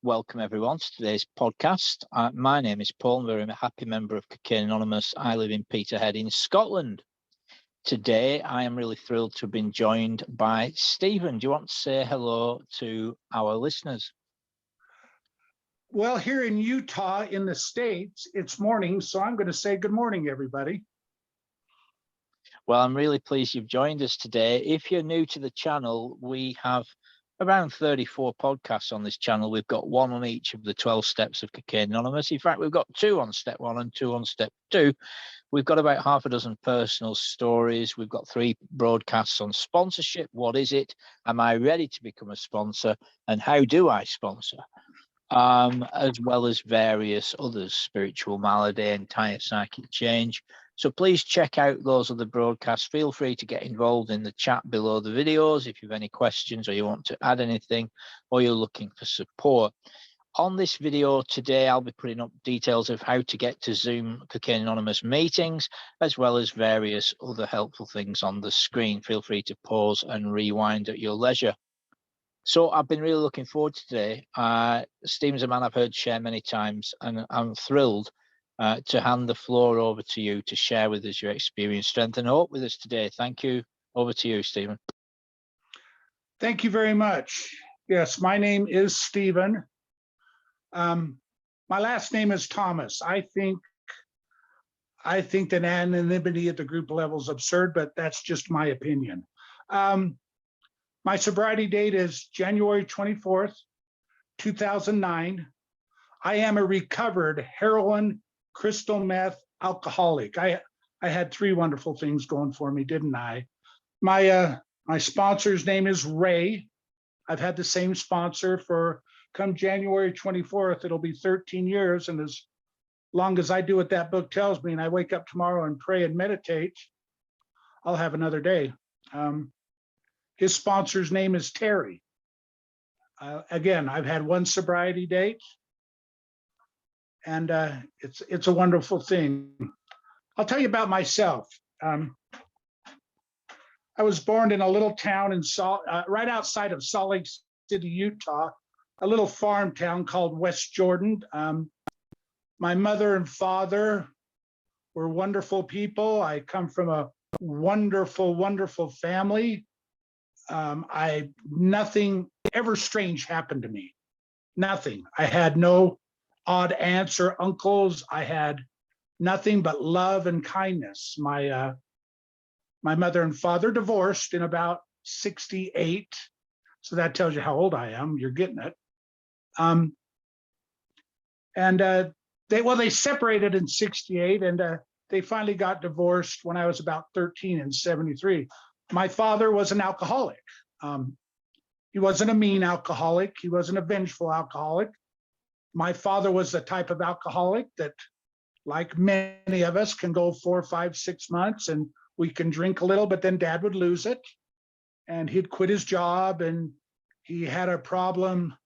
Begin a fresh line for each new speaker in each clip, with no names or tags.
Welcome everyone to today's podcast. My name is Paul, and I'm a happy member of Cocaine Anonymous. I live in Peterhead in Scotland. Today, I am really thrilled to have been joined by Stephen. Do you want to say hello to our listeners?
Well, here in Utah, in the States, it's morning, so I'm going to say good morning, everybody.
Well, I'm really pleased you've joined us today. If you're new to the channel, we have around 34 podcasts on this channel. We've got one on each of the 12 steps of Cocaine Anonymous. In fact, we've got two on step 1 and 2 on step 2. We've got about half a dozen personal stories. We've got 3 broadcasts on sponsorship. What is it? Am I ready to become a sponsor? And how do I sponsor? As well as various others, spiritual malady, entire psychic change. So please check out those other broadcasts. Feel free to get involved in the chat below the videos if you have any questions or you want to add anything or you're looking for support. On this video today, I'll be putting up details of how to get to Zoom Cocaine Anonymous meetings, as well as various other helpful things on the screen. Feel free to pause and rewind at your leisure. So I've been really looking forward to today. Stephen's a man I've heard share many times, and I'm thrilled to hand the floor over to you to share with us your experience, strength, and hope with us today. Thank you. Over to you, Stephen.
Thank you very much. Yes, my name is Stephen. My last name is Thomas. I think that anonymity at the group level is absurd, but that's just my opinion. My sobriety date is January 24th, 2009. I am a recovered heroin, crystal meth alcoholic. I had 3 wonderful things going for me, didn't I? My sponsor's name is Ray. I've had the same sponsor for, come January 24th, it'll be 13 years. And as long as I do what that book tells me and I wake up tomorrow and pray and meditate, I'll have another day. His sponsor's name is Terry. Again, I've had 1 sobriety date, and it's a wonderful thing. I'll tell you about myself. I was born in a little town in right outside of Salt Lake City, Utah, a little farm town called West Jordan. My mother and father were wonderful people. I come from a wonderful, wonderful family. Nothing ever strange happened to me. Nothing. I had no odd aunts or uncles. I had nothing but love and kindness. My mother and father divorced in about 68. So that tells you how old I am. You're getting it. They separated in 68, and they finally got divorced when I was about 13 in 73. My father was an alcoholic. He wasn't a mean alcoholic. He wasn't a vengeful alcoholic. My father was the type of alcoholic that, like many of us, can go 4, 5, 6 months and we can drink a little, but then Dad would lose it and he'd quit his job, and he had a problem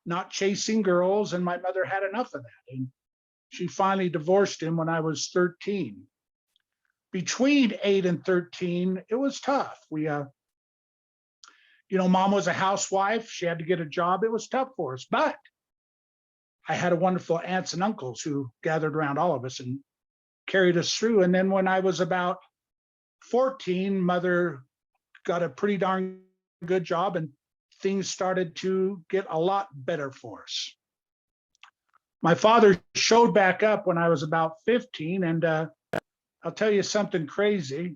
not chasing girls, and my mother had enough of that. And she finally divorced him when I was 13. Between 8 and 13, it was tough. Mom was a housewife. She had to get a job. It was tough for us, but I had a wonderful aunts and uncles who gathered around all of us and carried us through. And then when I was about 14, Mother got a pretty darn good job and things started to get a lot better for us. My father showed back up when I was about 15, and I'll tell you something crazy.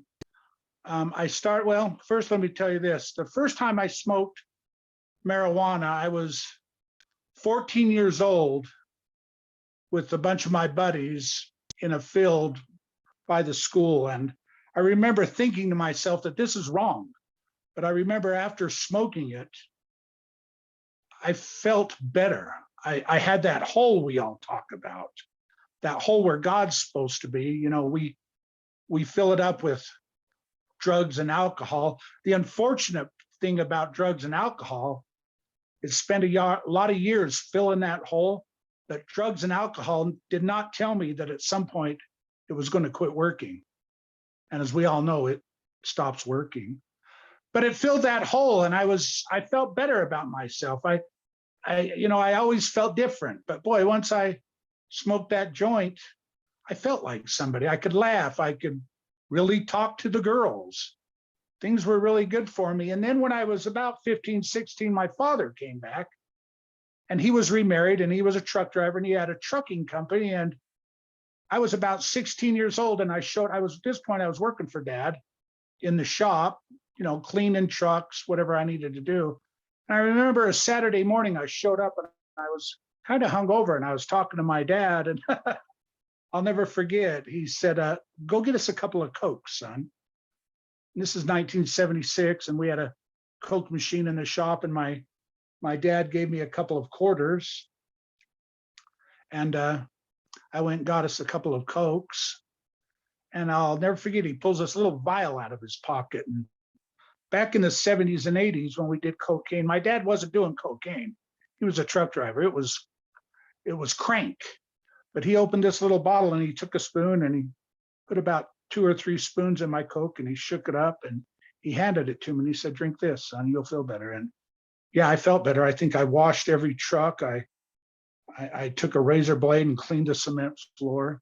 First let me tell you this. The first time I smoked marijuana, I was 14 years old with a bunch of my buddies in a field by the school. And I remember thinking to myself that this is wrong. But I remember after smoking it, I felt better. I had that hole we all talk about, that hole where God's supposed to be. We fill it up with drugs and alcohol. The unfortunate thing about drugs and alcohol is spend a lot of years filling that hole, but drugs and alcohol did not tell me that at some point it was going to quit working. And as we all know, it stops working. But it filled that hole, and I felt better about myself. I always felt different, but boy, once I smoked that joint, I felt like somebody. I could laugh. I could really talk to the girls. Things were really good for me. And then when I was about 15, 16, my father came back, and he was remarried, and he was a truck driver, and he had a trucking company. And I was about 16 years old, and at this point, I was working for Dad in the shop, cleaning trucks, whatever I needed to do. And I remember a Saturday morning, I showed up and I was kind of hungover, and I was talking to my dad, and I'll never forget. He said, "Go get us a couple of Cokes, son." And this is 1976, and we had a Coke machine in the shop, and my dad gave me a couple of quarters, and I went and got us a couple of Cokes. And I'll never forget, he pulls this little vial out of his pocket. And back in the 70s and 80s, when we did cocaine, my dad wasn't doing cocaine. He was a truck driver. It was crank. But he opened this little bottle, and he took a spoon, and he put about 2 or 3 spoons in my Coke, and he shook it up, and he handed it to me, and he said, "Drink this, son, you'll feel better." And yeah, I felt better. I think I washed every truck. I took a razor blade and cleaned the cement floor.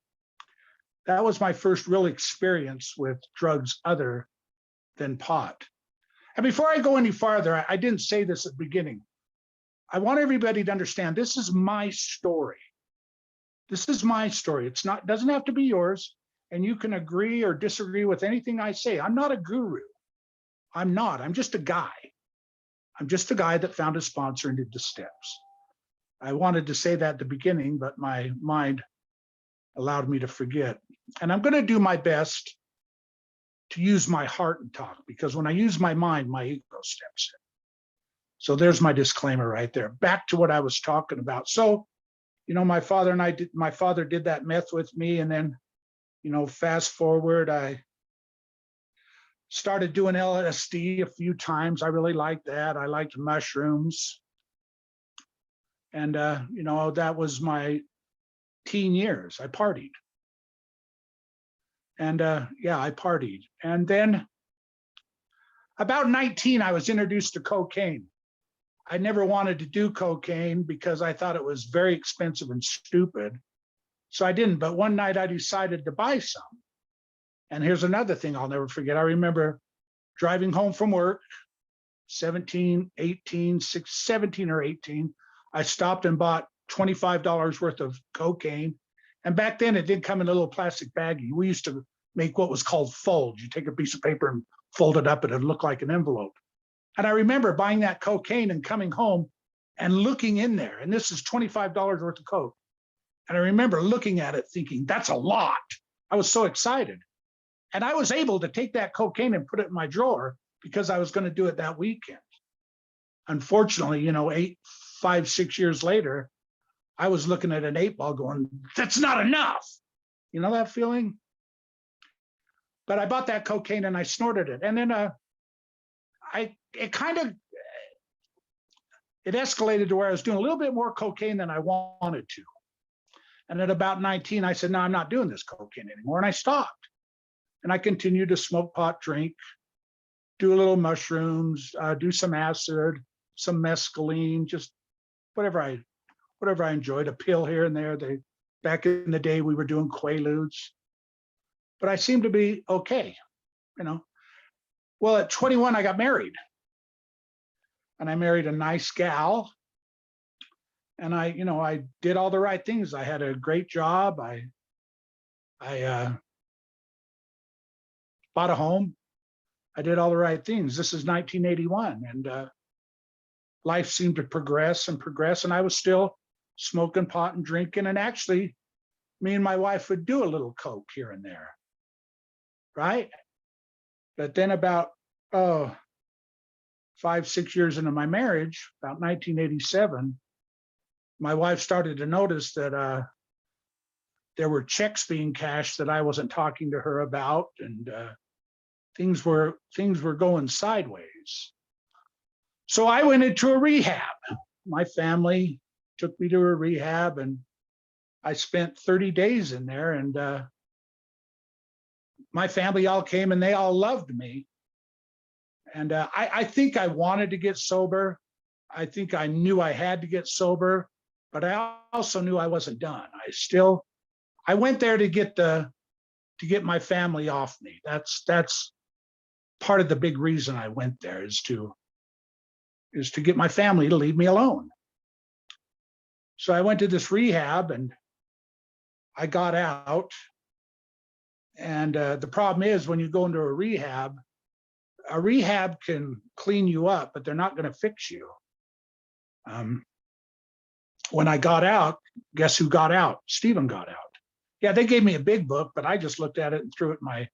That was my first real experience with drugs other than pot. And before I go any farther, I didn't say this at the beginning. I want everybody to understand this is my story. This is my story. Doesn't have to be yours. And you can agree or disagree with anything I say. I'm not a guru. I'm not. I'm just a guy. I'm just a guy that found a sponsor and did the steps. I wanted to say that at the beginning, but my mind allowed me to forget. And I'm going to do my best to use my heart and talk, because when I use my mind, my ego steps in. So there's my disclaimer right there. Back to what I was talking about. So, my father did that meth with me. And then, fast forward, I started doing LSD a few times. I really liked that. I liked mushrooms. And, that was my teen years. I partied. And I partied. And then about 19, I was introduced to cocaine. I never wanted to do cocaine because I thought it was very expensive and stupid. So I didn't. But one night I decided to buy some. And here's another thing I'll never forget. I remember driving home from work, 17 or 18. I stopped and bought $25 worth of cocaine. And back then it did come in a little plastic baggie. We used to make what was called folds. You take a piece of paper and fold it up and it'd look like an envelope. And I remember buying that cocaine and coming home and looking in there. And this is $25 worth of coke. And I remember looking at it thinking, that's a lot. I was so excited. And I was able to take that cocaine and put it in my drawer because I was going to do it that weekend. Unfortunately, 5, 6 years later, I was looking at an 8-ball going, that's not enough. You know that feeling? But I bought that cocaine and I snorted it. And then it escalated to where I was doing a little bit more cocaine than I wanted to. And at about 19, I said, no, I'm not doing this cocaine anymore. And I stopped. And I continued to smoke pot, drink, do a little mushrooms, do some acid, some mescaline, just whatever I enjoyed, a pill here and there. Back in the day, we were doing Quaaludes. But I seemed to be okay, Well, at 21, I got married. And I married a nice gal. And I did all the right things. I had a great job. I bought a home. I did all the right things. This is 1981. And life seemed to progress and progress. And I was still smoking pot and drinking. And actually, me and my wife would do a little coke here and there. Right? But then about 5, 6 years into my marriage, about 1987, my wife started to notice that there were checks being cashed that I wasn't talking to her about, and things were going sideways. So I went into a rehab. My family took me to a rehab, and I spent 30 days in there, and my family all came and they all loved me. And I think I wanted to get sober. I think I knew I had to get sober, but I also knew I wasn't done. I went there to get my family off me. That's part of the big reason I went there, is to get my family to leave me alone. So I went to this rehab and I got out. And the problem is, when you go into a rehab can clean you up, but they're not going to fix you. When I got out, guess who got out? Stephen got out. Yeah, they gave me a big book, but I just looked at it and threw it in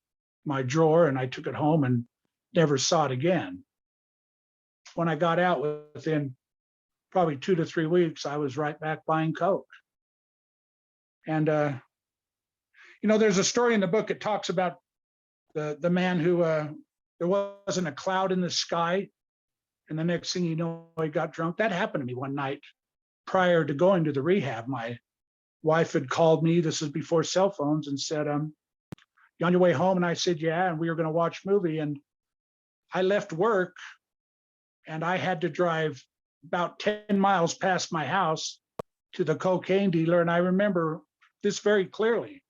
my drawer, and I took it home and never saw it again. When I got out, within probably 2 to 3 weeks, I was right back buying Coke. And there's a story in the book. It talks about the man who there wasn't a cloud in the sky, and the next thing you know, he got drunk. That happened to me one night prior to going to the rehab. My wife had called me. This is before cell phones, and said, "You on your way home?" And I said, "Yeah." And we were going to watch a movie, and I left work, and I had to drive about 10 miles past my house to the cocaine dealer. And I remember this very clearly: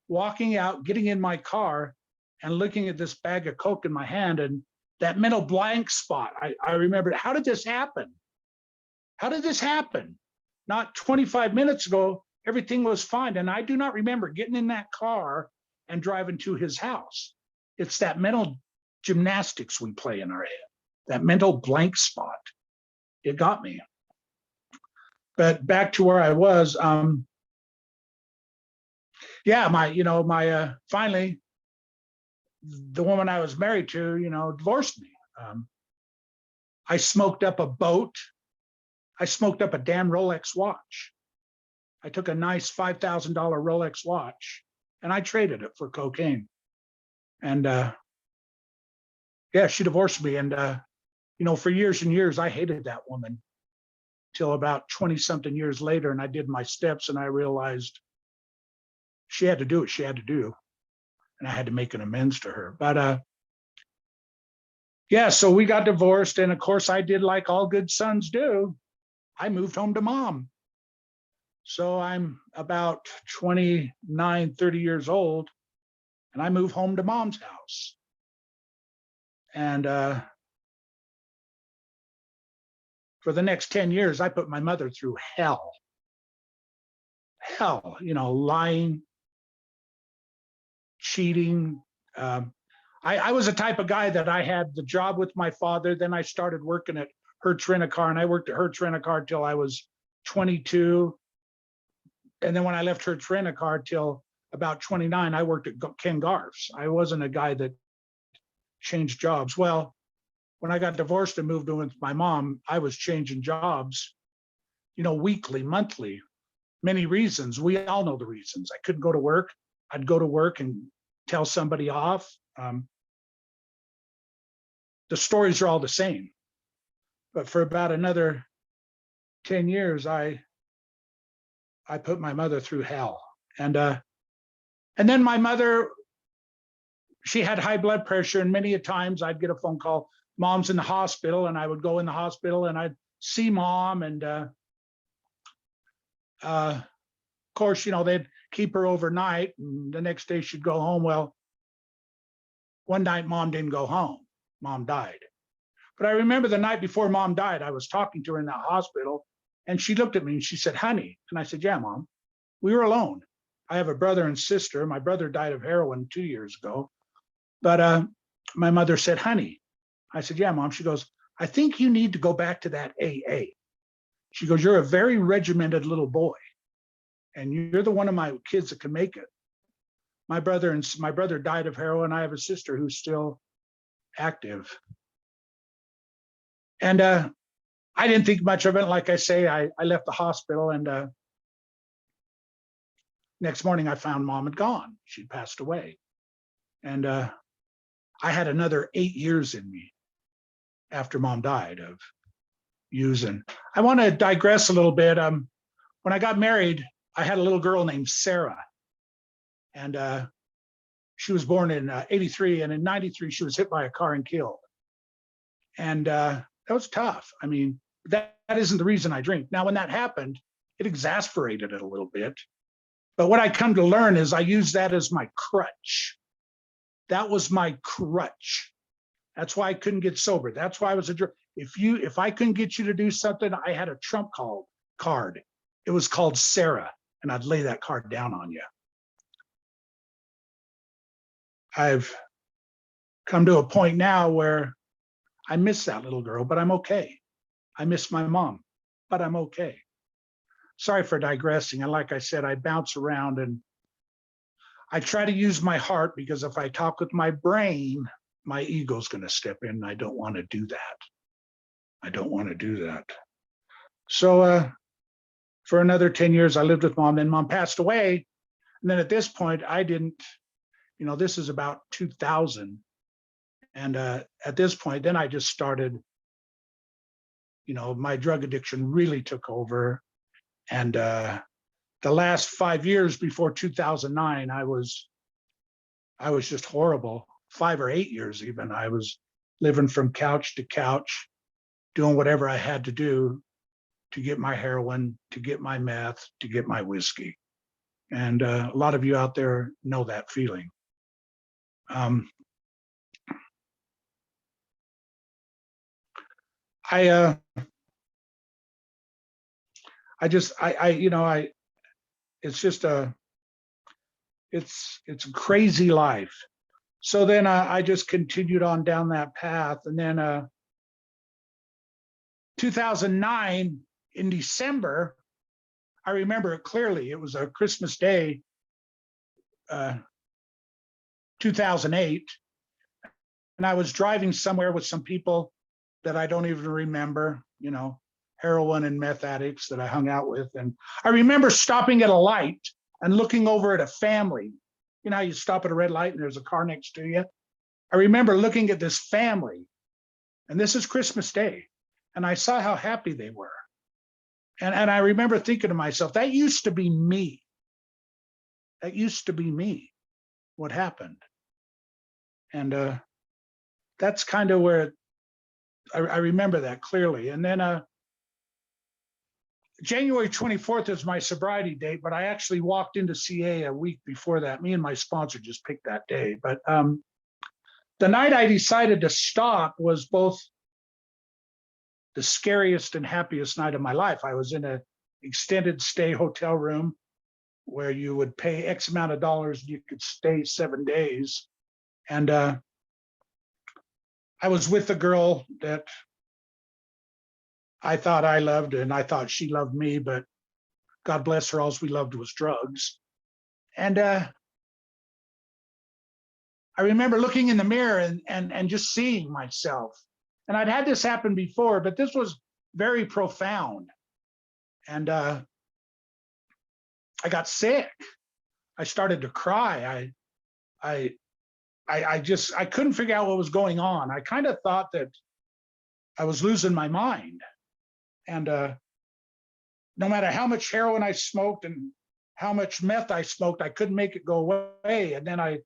walking out, getting in my car, and looking at this bag of Coke in my hand, and that mental blank spot. I remembered, how did this happen? How did this happen? Not 25 minutes ago, everything was fine. And I do not remember getting in that car and driving to his house. It's that mental gymnastics we play in our head, that mental blank spot. It got me. But back to where I was, finally, the woman I was married to, divorced me. I smoked up a boat. I smoked up a damn Rolex watch. I took a nice $5,000 Rolex watch and I traded it for cocaine. And she divorced me. And for years and years, I hated that woman, till about 20 something years later. And I did my steps and I realized she had to do what she had to do. And I had to make an amends to her. But so we got divorced. And of course, I did like all good sons do. I moved home to mom. So I'm about 29, 30 years old, and I moved home to mom's house. And for the next 10 years, I put my mother through hell. Hell, lying, cheating. I was the type of guy that I had the job with my father. Then I started working at Hertz Rent-A-Car, and I worked at Hertz Rent-A-Car till I was 22. And then when I left Hertz Rent-A-Car till about 29, I worked at Ken Garf's. I wasn't a guy that changed jobs. Well, when I got divorced and moved in with my mom, I was changing jobs, weekly, monthly. Many reasons. We all know the reasons. I couldn't go to work. I'd go to work and tell somebody off. The stories are all the same. But for about another 10 years, I put my mother through hell. And then my mother, she had high blood pressure, and many a times I'd get a phone call, "Mom's in the hospital," and I would go in the hospital and I'd see mom. And of course, they'd keep her overnight, and the next day she'd go home. Well, one night mom didn't go home. Mom died. But I remember the night before mom died, I was talking to her in that hospital, and she looked at me and she said, "Honey." And I said, "Yeah, Mom." We were alone. I have a brother and sister. My brother died of heroin 2 years ago. But my mother said, "Honey." I said, "Yeah, Mom." She goes, "I think you need to go back to that AA." She goes, "You're a very regimented little boy, and you're the one of my kids that can make it." My brother died of heroin. I have a sister who's still active. And I didn't think much of it. Like I say, I left the hospital, and next morning I found mom had gone. She'd passed away. And I had another 8 years in me after mom died of using. I want to digress a little bit. When I got married, I had a little girl named Sarah. And she was born in 83. And in 93, she was hit by a car and killed. And that was tough. I mean, That isn't the reason I drink. Now, when that happened, it exasperated it a little bit. But what I come to learn is I use that as my crutch. That was my crutch. That's why I couldn't get sober. That's why I was a drug. If I couldn't get you to do something, I had a trump card. It was called Sarah, and I'd lay that card down on you. I've come to a point now where I miss that little girl, but I'm okay. I miss my mom, but I'm okay. Sorry for digressing. And like I said, I bounce around and I try to use my heart, because if I talk with my brain, my ego's going to step in. And I don't want to do that. I don't want to do that. So for another 10 years, I lived with mom. Then mom passed away. And then at this point, I didn't, this is about 2000. And at this point, then I just started, my drug addiction really took over. And the last 5 years before 2009, I was just horrible. 5 or 8 years even. I was living from couch to couch, doing whatever I had to do to get my heroin, to get my meth, to get my whiskey. And a lot of you out there know that feeling. It's a crazy life. So then I just continued on down that path. And then 2009 in December, I remember it clearly. It was a Christmas Day, 2008. And I was driving somewhere with some people that I don't even remember, heroin and meth addicts that I hung out with. And I remember stopping at a light and looking over at a family. You know how you stop at a red light and there's a car next to you? I remember looking at this family, and this is Christmas Day, and I saw how happy they were. And I remember thinking to myself, that used to be me. That used to be me. What happened? And that's kind of where I remember that clearly. And then January 24th is my sobriety date, but I actually walked into C.A. a week before that. Me and my sponsor just picked that day. But the night I decided to stop was both the scariest and happiest night of my life. I was in an extended stay hotel room where you would pay X amount of dollars and you could stay 7 days. And I was with a girl that I thought I loved, and I thought she loved me, but God bless her, all we loved was drugs. And I remember looking in the mirror and just seeing myself. And I'd had this happen before, but this was very profound. And I got sick. I started to cry. I couldn't figure out what was going on. I kind of thought that I was losing my mind. And no matter how much heroin I smoked and how much meth I smoked, I couldn't make it go away. And then I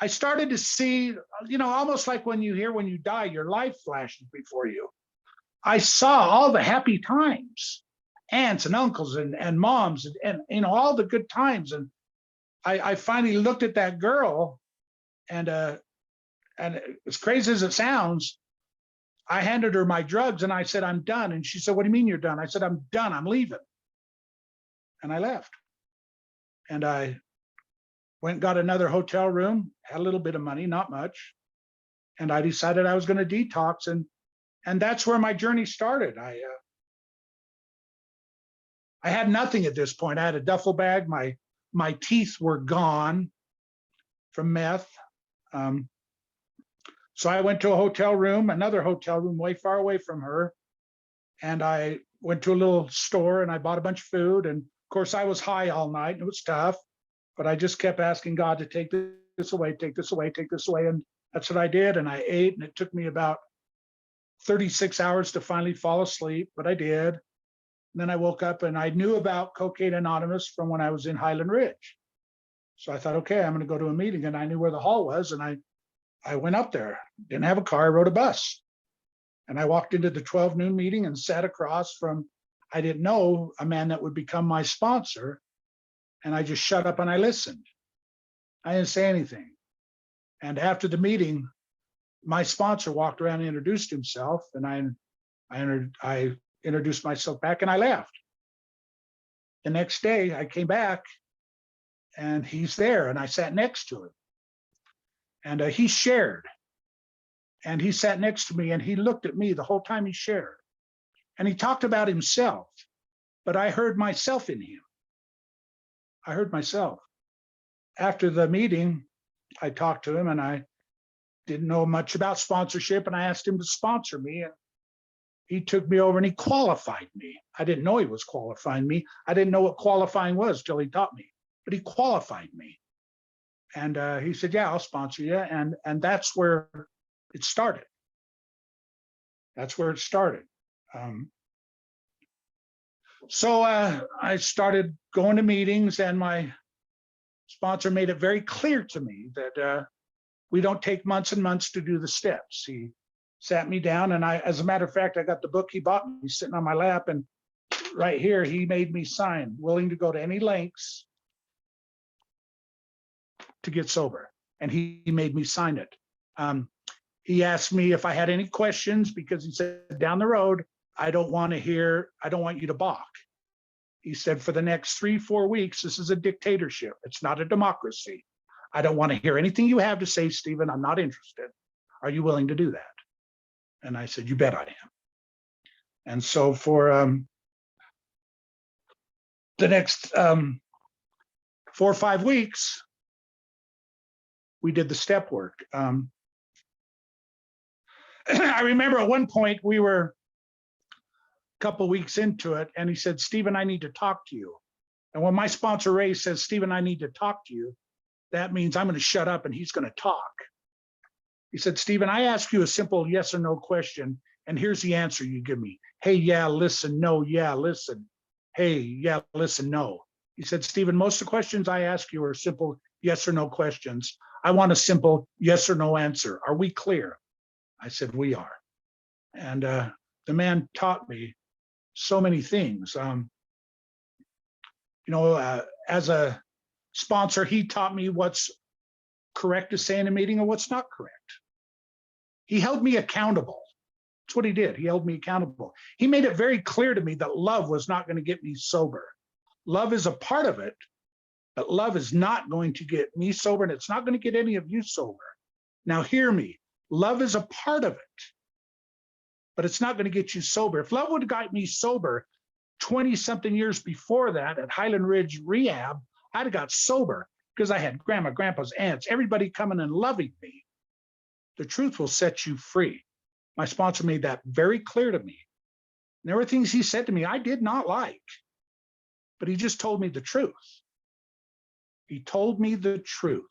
started to see, almost like when you die, your life flashes before you. I saw all the happy times, aunts and uncles and moms and all the good times. And I finally looked at that girl, and as crazy as it sounds, I handed her my drugs and I said, I'm done. And she said, what do you mean you're done? I said, I'm done. I'm leaving. And I left. And I went and got another hotel room, had a little bit of money, not much. And I decided I was going to detox. And that's where my journey started. I had nothing at this point. I had a duffel bag. My teeth were gone from meth. So I went to a hotel room, another hotel room way far away from her. And I went to a little store and I bought a bunch of food. And of course, I was high all night and it was tough. But I just kept asking God to take this away, take this away, take this away. And that's what I did. And I ate, and it took me about 36 hours to finally fall asleep, but I did. And then I woke up and I knew about Cocaine Anonymous from when I was in Highland Ridge. So I thought, okay, I'm going to go to a meeting. And I knew where the hall was. And I went up there, didn't have a car, I rode a bus. And I walked into the 12 noon meeting and sat across from, I didn't know, a man that would become my sponsor. And I just shut up and I listened. I didn't say anything. And after the meeting, my sponsor walked around and introduced himself, and I introduced myself back and I left. The next day I came back and he's there and I sat next to him. And he shared. And he sat next to me and he looked at me the whole time he shared. And he talked about himself, but I heard myself in him. I heard myself. After the meeting, I talked to him and I didn't know much about sponsorship, and I asked him to sponsor me. And he took me over and he qualified me. I didn't know he was qualifying me. I didn't know what qualifying was till he taught me, but he qualified me. And he said, yeah, I'll sponsor you. And that's where it started. That's where it started. So I started going to meetings, and my sponsor made it very clear to me that we don't take months and months to do the steps. He sat me down, and as a matter of fact, I got the book he bought me sitting on my lap, and right here, he made me sign, willing to go to any lengths to get sober. And he made me sign it. He asked me if I had any questions, because he said, down the road, I don't want you to balk. He said, for the next 3-4 weeks, this is a dictatorship. It's not a democracy. I don't want to hear anything you have to say, Stephen. I'm not interested. Are you willing to do that? And I said, you bet I am. And so for the next 4 or 5 weeks, we did the step work. I remember at one point we were a couple weeks into it, and he said, Stephen, I need to talk to you. And when my sponsor, Ray, says, Stephen, I need to talk to you, that means I'm going to shut up and he's going to talk. He said, Stephen, I ask you a simple yes or no question, and here's the answer you give me. Hey, yeah, listen, no, yeah, listen. Hey, yeah, listen, no. He said, Stephen, most of the questions I ask you are simple yes or no questions. I want a simple yes or no answer. Are we clear? I said, we are. And the man taught me so many things. As a sponsor, he taught me what's correct to say in a meeting and what's not correct. He held me accountable. That's what he did. He held me accountable. He made it very clear to me that love was not going to get me sober. Love is a part of it, but love is not going to get me sober, and it's not going to get any of you sober. Now hear me. Love is a part of it, but it's not going to get you sober. If love would have got me sober 20-something years before that at Highland Ridge Rehab, I'd have got sober because I had grandma, grandpa's, aunts, everybody coming and loving me. The truth will set you free. My sponsor made that very clear to me. And there were things he said to me I did not like, but he just told me the truth. He told me the truth.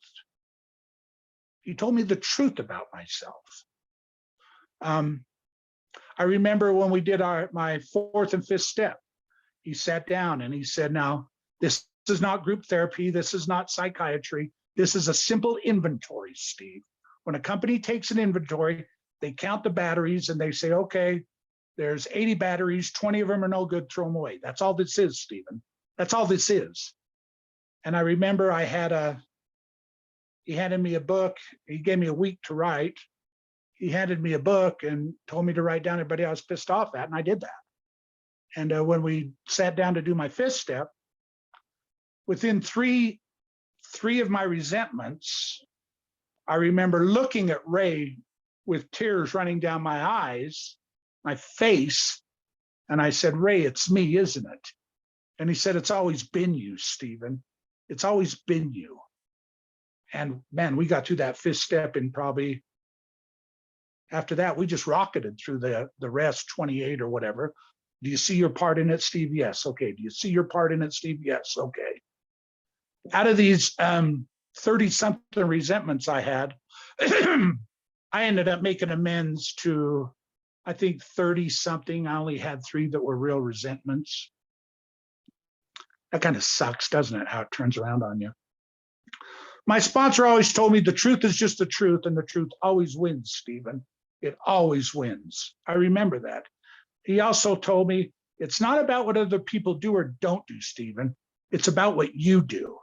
He told me the truth about myself. I remember when we did my 4th and 5th step, he sat down and he said, now, this is not group therapy. This is not psychiatry. This is a simple inventory, Steve. When a company takes an inventory, they count the batteries and they say, okay, there's 80 batteries, 20 of them are no good, throw them away. That's all this is, Stephen. That's all this is. And I remember he handed me a book. He gave me a week to write. He handed me a book and told me to write down everybody I was pissed off at, and I did that. And when we sat down to do my 5th step, within three of my resentments, I remember looking at Ray with tears running down my eyes, my face, and I said, Ray, it's me, isn't it? And he said, it's always been you, Stephen. It's always been you. And man, we got to that 5th step in probably, after that, we just rocketed through the rest 28 or whatever. Do you see your part in it, Steve? Yes. Okay. Do you see your part in it, Steve? Yes. Okay. Out of these 30-something resentments I had, I ended up making amends to, I think, 30-something. I only had 3 that were real resentments. That kind of sucks, doesn't it, how it turns around on you? My sponsor always told me the truth is just the truth, and the truth always wins, Stephen. It always wins. I remember that. He also told me, it's not about what other people do or don't do, Stephen. It's about what you do.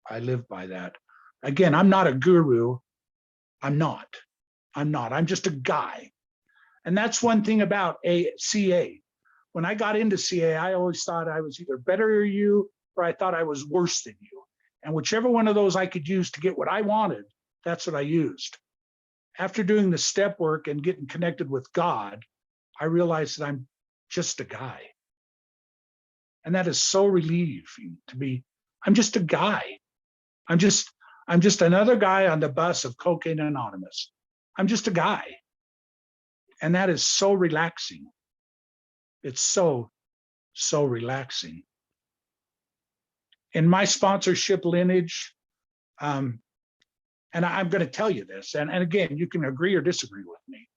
I live by that. Again, I'm not a guru. I'm not. I'm just a guy. And that's one thing about CA. When I got into CA, I always thought I was either better than you or I thought I was worse than you. And whichever one of those I could use to get what I wanted, that's what I used. After doing the step work and getting connected with God, I realized that I'm just a guy. And that is so relieving to me. I'm just a guy. I'm just another guy on the bus of Cocaine Anonymous. I'm just a guy. And that is so relaxing. It's so relaxing. In my sponsorship lineage, and I'm going to tell you this, and again, you can agree or disagree with me.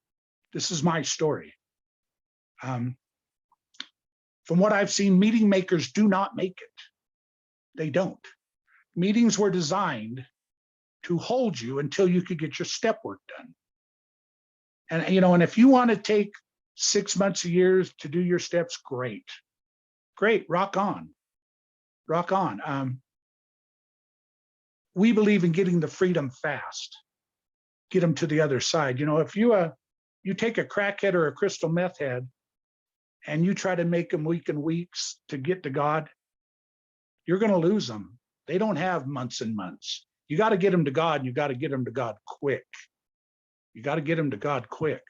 This is my story. From what I've seen, meeting makers do not make it. They don't. Meetings were designed to hold you until you could get your step work done. And and if you want to take 6 months, a year to do your steps, great, rock on. We believe in getting the freedom fast, get them to the other side. If you take a crackhead or a crystal meth head and you try to make them week and weeks to get to God, you're going to lose them. They don't have months and months. You got to get them to God, and you got to get them to God quick. You got to get them to God quick.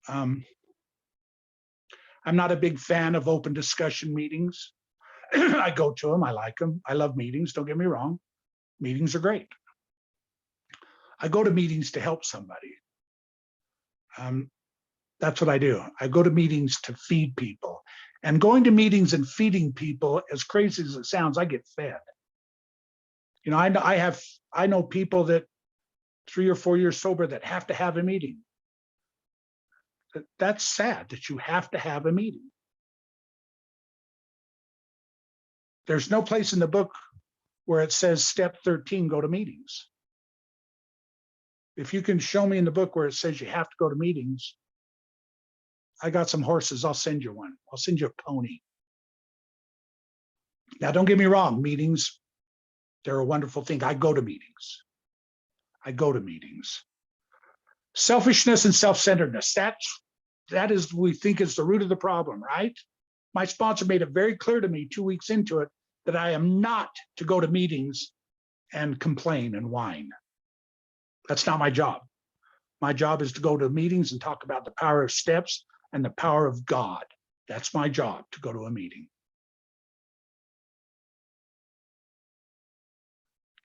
I'm not a big fan of open discussion meetings. I go to them. I like them. I love meetings. Don't get me wrong. Meetings are great. I go to meetings to help somebody. That's what I do. I go to meetings to feed people. And going to meetings and feeding people, as crazy as it sounds, I get fed. I know people that 3 or 4 years sober that have to have a meeting. That's sad that you have to have a meeting. There's no place in the book where it says step 13, go to meetings. If you can show me in the book where it says you have to go to meetings, I got some horses, I'll send you one. I'll send you a pony. Now, don't get me wrong, meetings, they're a wonderful thing. I go to meetings. Selfishness and self-centeredness, that is, we think, is the root of the problem, right? My sponsor made it very clear to me 2 weeks into it that I am not to go to meetings and complain and whine. That's not my job. My job is to go to meetings and talk about the power of steps and the power of God. That's my job, to go to a meeting.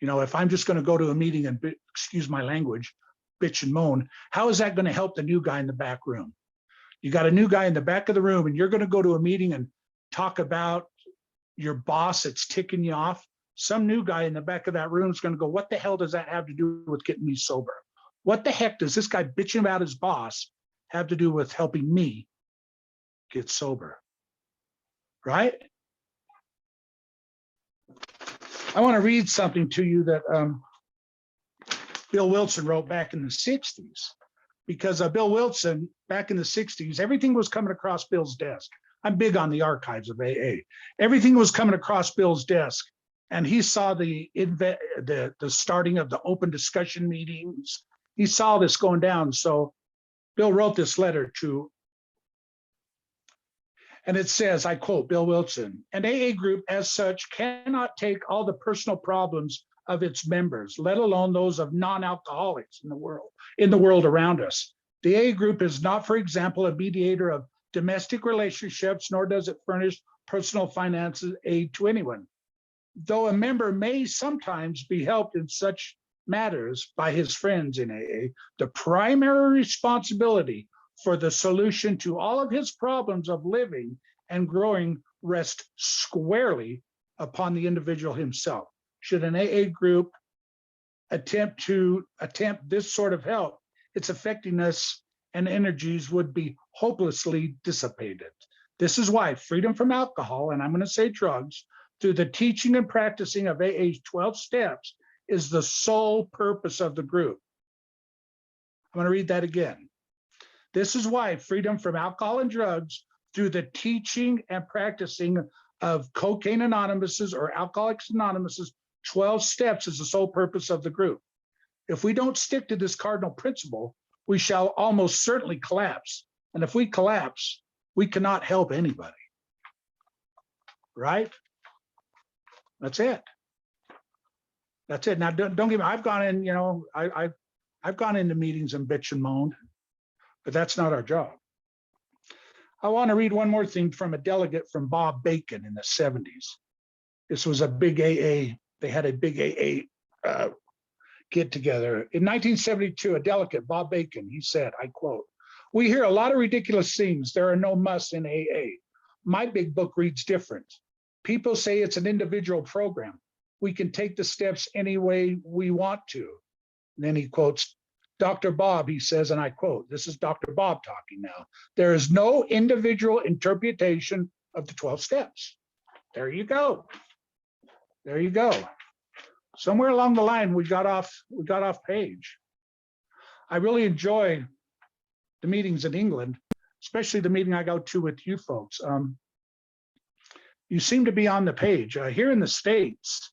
If I'm just going to go to a meeting and, excuse my language, bitch and moan, how is that going to help the new guy in the back room? You got a new guy in the back of the room and you're going to go to a meeting and talk about your boss that's ticking you off. Some new guy in the back of that room is going to go, what the hell does that have to do with getting me sober? What the heck does this guy bitching about his boss have to do with helping me get sober? Right? I want to read something to you that Bill Wilson wrote back in the 60s. Because Bill Wilson, back in the 60s, everything was coming across Bill's desk. I'm big on the archives of AA. Everything was coming across Bill's desk. And he saw the starting of the open discussion meetings. He saw this going down. So Bill wrote this letter to, and it says, I quote Bill Wilson, an AA group as such cannot take all the personal problems of its members, let alone those of non-alcoholics in the world around us. The AA group is not, for example, a mediator of domestic relationships, nor does it furnish personal finances aid to anyone. Though a member may sometimes be helped in such matters by his friends in AA, the primary responsibility for the solution to all of his problems of living and growing rests squarely upon the individual himself. Should an AA group attempt this sort of help, its effectiveness and energies would be hopelessly dissipated. This is why freedom from alcohol, and I'm going to say drugs, through the teaching and practicing of AA's 12 steps is the sole purpose of the group. I'm going to read that again. This is why freedom from alcohol and drugs through the teaching and practicing of Cocaine Anonymous's or Alcoholics Anonymous's 12 steps is the sole purpose of the group. If we don't stick to this cardinal principle, we shall almost certainly collapse. And if we collapse, we cannot help anybody. Right? That's it. That's it. Now, don't get me, I've gone in, I've gone into meetings and bitch and moaned, but that's not our job. I want to read one more thing from a delegate from Bob Bacon in the 70s. This was a big AA. They had a big AA get together. In 1972, a delegate, Bob Bacon, he said, I quote, "We hear a lot of ridiculous things. There are no musts in AA. My big book reads different. People say it's an individual program. We can take the steps any way we want to." And then he quotes Dr. Bob, he says, and I quote, this is Dr. Bob talking now, "There is no individual interpretation of the 12 steps." There you go. There you go. Somewhere along the line, we got off page. I really enjoy the meetings in England, especially the meeting I go to with you folks. You seem to be on the page. Here in the States,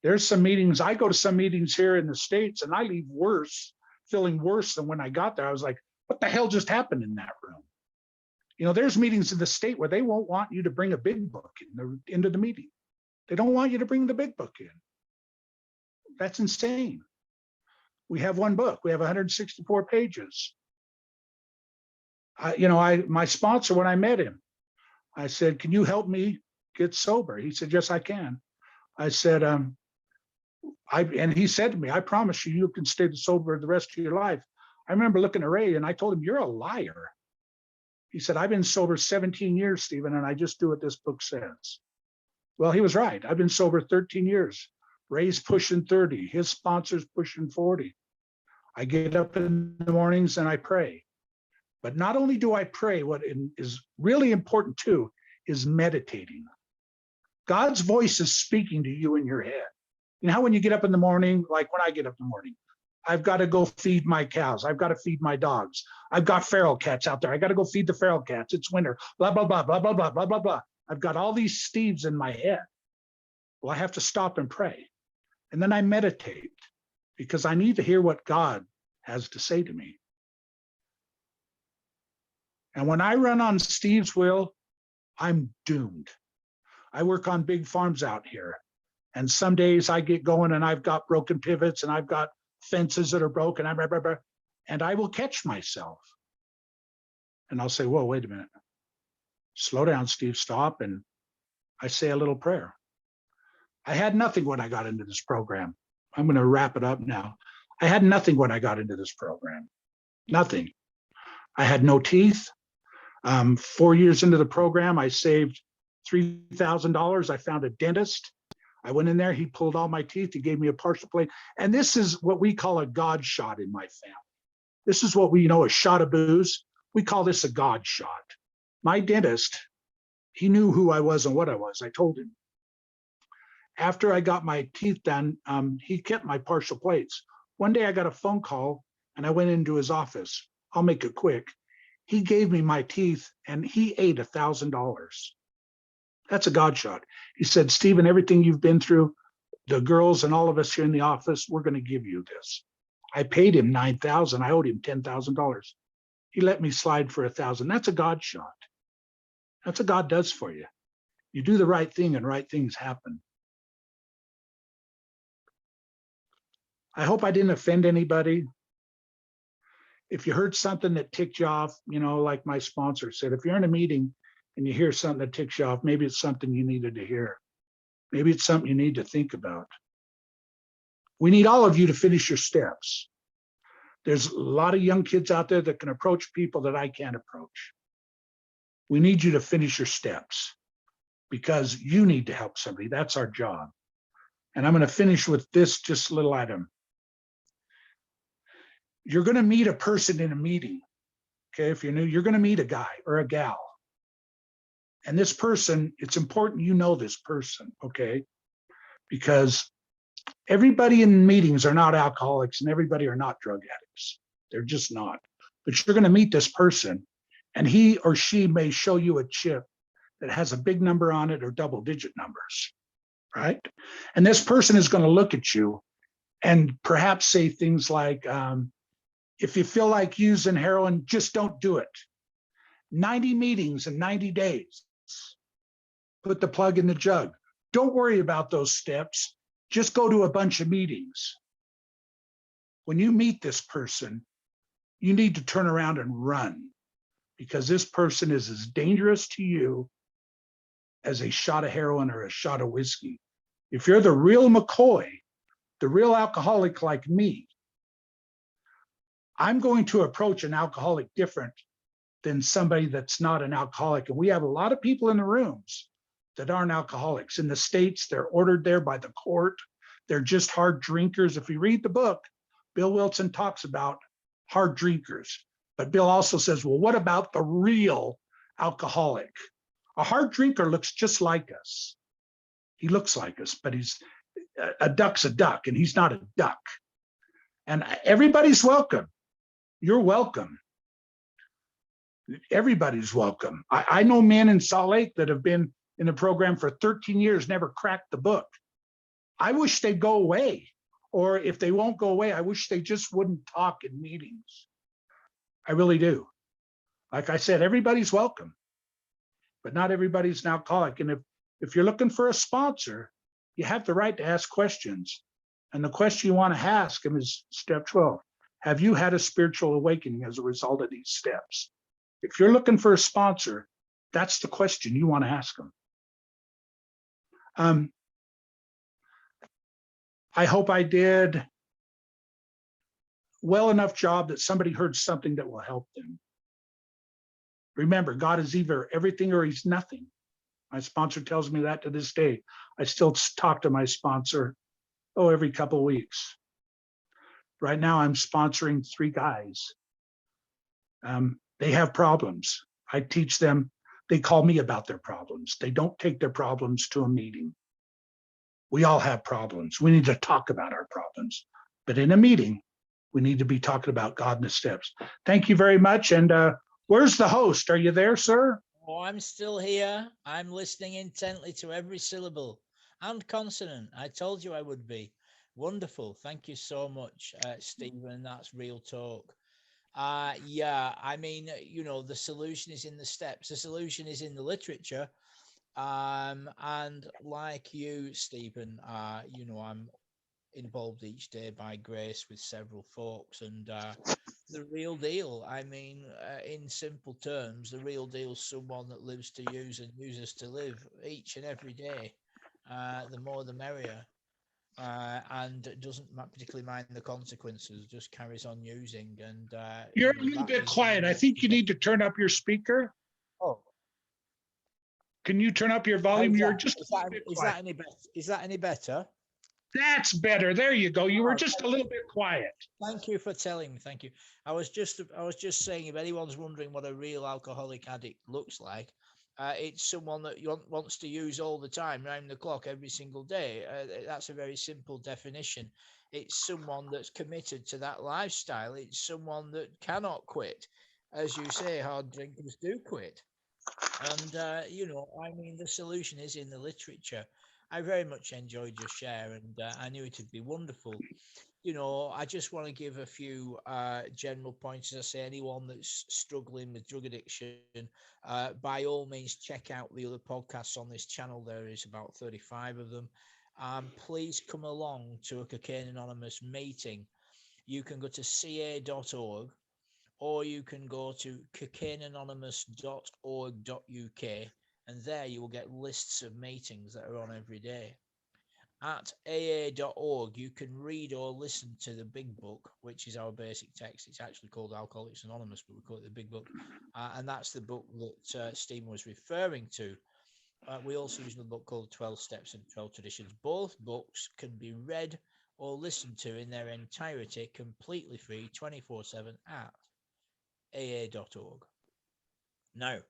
there's some meetings. I go to some meetings here in the States and I leave feeling worse than when I got there. I was like, what the hell just happened in that room? There's meetings in the state where they won't want you to bring a big book into the meeting. They don't want you to bring the big book in. That's insane. We have one book. We have 164 pages. My sponsor, when I met him, I said, "Can you help me get sober?" He said, "Yes, I can." I said, and he said to me, "I promise you can stay sober the rest of your life." I remember looking at Ray and I told him, "You're a liar." He said, "I've been sober 17 years, Stephen, and I just do what this book says." Well, he was right. I've been sober 13 years. Ray's pushing 30. His sponsor's pushing 40. I get up in the mornings and I pray. But not only do I pray, what is really important too is meditating. God's voice is speaking to you in your head. You know how when you get up in the morning, like when I get up in the morning, I've got to go feed my cows. I've got to feed my dogs. I've got feral cats out there. I got to go feed the feral cats. It's winter, blah, blah, blah, blah, blah, blah, blah, blah, blah. I've got all these Steves in my head. Well, I have to stop and pray. And then I meditate because I need to hear what God has to say to me. And when I run on Steve's will, I'm doomed. I work on big farms out here. And some days I get going and I've got broken pivots and I've got fences that are broken. And I will catch myself. And I'll say, whoa, wait a minute. Slow down, Steve, stop. And I say a little prayer. I had nothing when I got into this program. I'm going to wrap it up now. I had nothing when I got into this program. Nothing. I had no teeth. 4 years into the program, I saved $3,000. I found a dentist. I went in there. He pulled all my teeth. He gave me a partial plate. And this is what we call a God shot in my family. This is what we know, a shot of booze. We call this a God shot. My dentist, he knew who I was and what I was. I told him. After I got my teeth done, he kept my partial plates. One day I got a phone call and I went into his office. I'll make it quick. He gave me my teeth and he ate $1,000. That's a God shot. He said, "Stephen, everything you've been through, the girls and all of us here in the office, we're going to give you this." I paid him $9,000. I owed him $10,000. He let me slide for $1,000. That's a God shot. That's what God does for you. You do the right thing and right things happen. I hope I didn't offend anybody. If you heard something that ticked you off, like my sponsor said, if you're in a meeting and you hear something that ticks you off, maybe it's something you needed to hear. Maybe it's something you need to think about. We need all of you to finish your steps. There's a lot of young kids out there that can approach people that I can't approach. We need you to finish your steps because you need to help somebody. That's our job. And I'm going to finish with this just little item. You're going to meet a person in a meeting. Okay, if you're new, you're going to meet a guy or a gal. And this person, it's important you know this person, okay? Because Everybody in meetings are not alcoholics and everybody are not drug addicts. They're just not. But you're going to meet this person and he or she may show you a chip that has a big number on it or double digit numbers, right? And this person is going to look at you and perhaps say things like, if you feel like using heroin, just don't do it. 90 meetings in 90 days. Put the plug in the jug. Don't worry about those steps. Just go to a bunch of meetings. When you meet this person, you need to turn around and run because this person is as dangerous to you as a shot of heroin or a shot of whiskey. If you're the real McCoy, the real alcoholic like me, I'm going to approach an alcoholic different than somebody that's not an alcoholic. And we have a lot of people in the rooms that aren't alcoholics. In the States, they're ordered there by the court. They're just hard drinkers. If you read the book, Bill Wilson talks about hard drinkers. But Bill also says, well, what about the real alcoholic? A hard drinker looks just like us. He looks like us, but a duck's a duck, and he's not a duck. And everybody's welcome. You're welcome. Everybody's welcome. I know men in Salt Lake that have been in the program for 13 years, never cracked the book. I wish they'd go away. Or if they won't go away, I wish they just wouldn't talk in meetings. I really do. Like I said, everybody's welcome, but not everybody's an alcoholic. And if you're looking for a sponsor, you have the right to ask questions. And the question you want to ask them is step 12. Have you had a spiritual awakening as a result of these steps? If you're looking for a sponsor, that's the question you want to ask them. I hope I did well enough job that somebody heard something that will help them. Remember, God is either everything or he's nothing. My sponsor tells me that to this day. I still talk to my sponsor, every couple of weeks. Right now, I'm sponsoring 3 guys. They have problems. I teach them. They call me about their problems. They don't take their problems to a meeting. We all have problems. We need to talk about our problems. But in a meeting, we need to be talking about God and the steps. Thank you very much. And where's the host? Are you there, sir?
Oh, I'm still here. I'm listening intently to every syllable and consonant. I told you I would be. Wonderful. Thank you so much, Stephen. That's real talk. Yeah, I mean, the solution is in the steps. The solution is in the literature. And like you, Stephen, I'm involved each day by grace with several folks, and the real deal, I mean, in simple terms, the real deal is someone that lives to use and uses to live each and every day. The more the merrier, and doesn't particularly mind the consequences, just carries on using. And
You're a little bit quiet. I think you need to turn up your speaker.
Oh,
can you turn up your volume? You're just
is that any better? Is that any better?
That's better. There you go. You were just a little bit quiet.
Thank you for telling me. Thank you. I was just saying, if anyone's wondering what a real alcoholic addict looks like, it's someone that wants to use all the time, round the clock, every single day. That's a very simple definition. It's someone that's committed to that lifestyle. It's someone that cannot quit. As you say, hard drinkers do quit. And, I mean, the solution is in the literature. I very much enjoyed your share, and I knew it'd be wonderful. I just want to give a few general points. As I say, anyone that's struggling with drug addiction, by all means, check out the other podcasts on this channel. There is about 35 of them. Please come along to a Cocaine Anonymous meeting. You can go to ca.org, or you can go to cocaineanonymous.org.uk, and there you will get lists of meetings that are on every day. At aa.org, you can read or listen to the big book, which is our basic text. It's actually called Alcoholics Anonymous, but we call it the big book. And that's the book that Stephen was referring to. We also use a book called 12 Steps and 12 Traditions. Both books can be read or listened to in their entirety, completely free, 24/7 at aa.org. Now,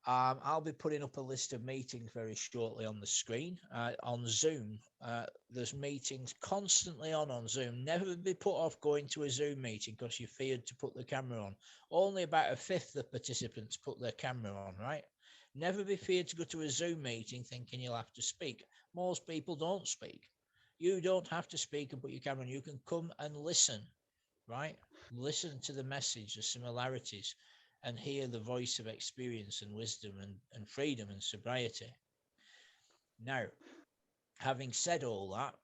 I'll be putting up a list of meetings very shortly on the screen. On Zoom, there's meetings constantly on Zoom. Never be put off going to a Zoom meeting because you feared to put the camera on. Only about a fifth of participants put their camera on, right? Never be feared to go to a Zoom meeting thinking you'll have to speak. Most people don't speak. You don't have to speak and put your camera on. You can come and listen, right? Listen to the message, the similarities, and hear the voice of experience and wisdom and freedom and sobriety. Now, having said all that,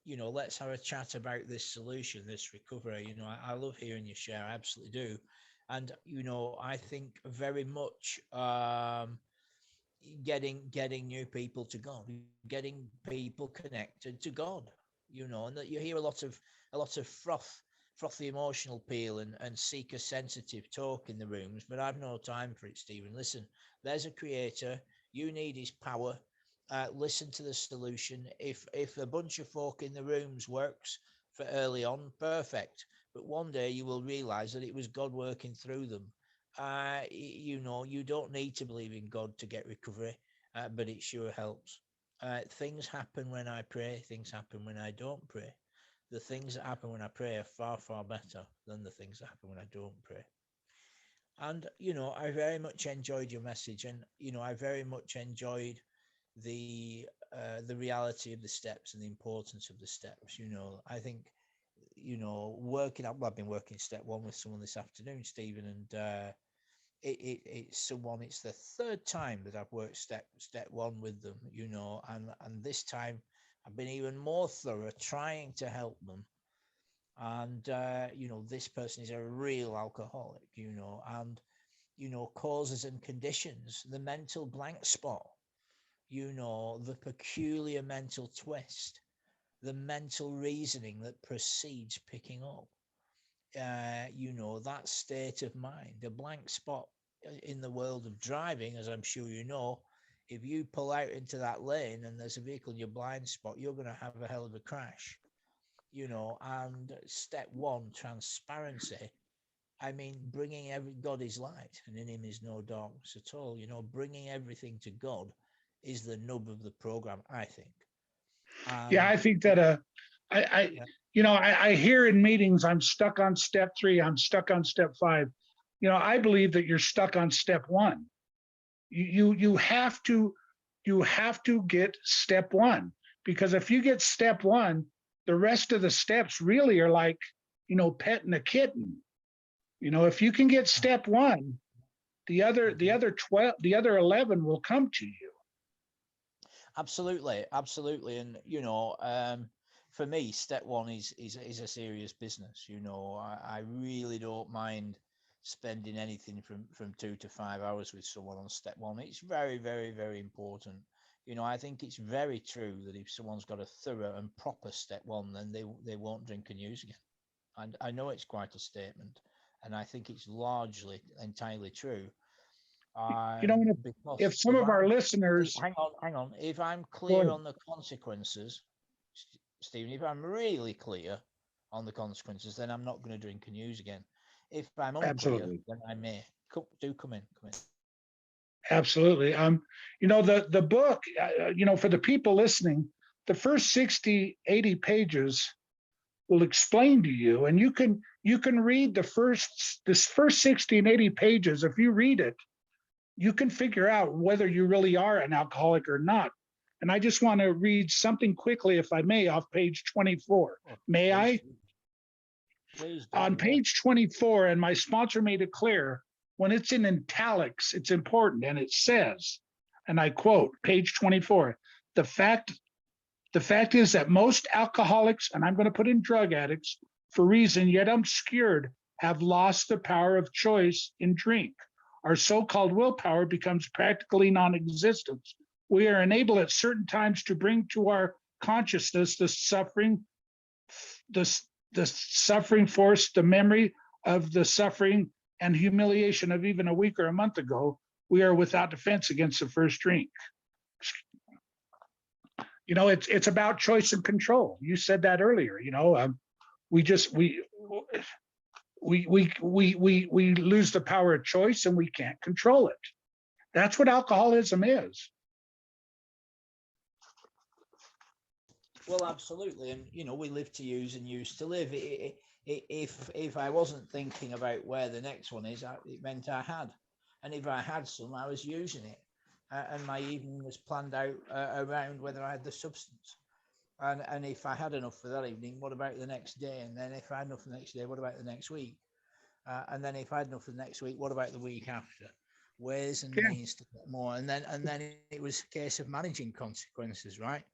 let's have a chat about this solution, this recovery. I love hearing you share. I absolutely do. And, I think very much getting new people to God, getting people connected to God, and that you hear a lot of frothy emotional peel and seeker sensitive talk in the rooms, but I've no time for it, Stephen. Listen, there's a creator. You need his power. Listen to the solution. If a bunch of folk in the rooms works for early on, perfect. But one day you will realize that it was God working through them. You don't need to believe in God to get recovery, but it sure helps. Things happen when I pray. Things happen when I don't pray. The things that happen when I pray are far, far better than the things that happen when I don't pray. And, I very much enjoyed your message, and, I very much enjoyed the reality of the steps and the importance of the steps. I think, I've been working step one with someone this afternoon, Stephen, and it's the third time that I've worked step one with them, and this time I've been even more thorough trying to help them. And this person is a real alcoholic, and causes and conditions, the mental blank spot, the peculiar mental twist, the mental reasoning that precedes picking up, that state of mind, the blank spot in the world of driving, as I'm sure you know. If you pull out into that lane and there's a vehicle in your blind spot, you're going to have a hell of a crash, and step one, transparency. I mean, bringing God is light and in him is no darkness at all. Bringing everything to God is the nub of the program, I think.
Yeah, I think that I I hear in meetings, I'm stuck on step 3, I'm stuck on step 5. I believe that you're stuck on step 1. You have to get step 1, because if you get step 1, the rest of the steps really are like, petting a kitten. If you can get step 1, the other 12, the other 11 will come to you.
Absolutely. And for me, step one is a serious business. I really don't mind spending anything from 2 to 5 hours with someone on step one. It's very, very, very important. I think it's very true that if someone's got a thorough and proper step one, then they won't drink and use again. And I know it's quite a statement, and I think it's largely entirely true.
If some of our listeners,
hang on. If I'm clear on the consequences, Stephen, if I'm really clear on the consequences, then I'm not going to drink and use again. If I'm unclear, absolutely, then I may. Come in.
Absolutely. The book, for the people listening, the first 60, 80 pages will explain to you, and you can read this first 60 and 80 pages. If you read it, you can figure out whether you really are an alcoholic or not. And I just want to read something quickly, if I may, off page 24. May I?
Please.
On page 24, and my sponsor made it clear, when it's in italics, it's important. And it says, and I quote, page 24, the fact is that most alcoholics, and I'm going to put in drug addicts, for reason yet obscured, have lost the power of choice in drink. Our so-called willpower becomes practically non-existent. We are enabled at certain times to bring to our consciousness the suffering force, the memory of the suffering and humiliation of even a week or a month ago. We are without defense against the first drink. It's about choice and control. You said that earlier. We lose the power of choice and we can't control it. That's what alcoholism is.
Well, absolutely. And, you know, we live to use and use to live. If I wasn't thinking about where the next one is, it meant I had. And if I had some, I was using it. And my evening was planned out around whether I had the substance. And if I had enough for that evening, what about the next day? And then if I had enough for the next day, what about the next week? And then if I had enough for the next week, what about the week after? Ways and
Yeah,
means to get more. And then it was a case of managing consequences, right?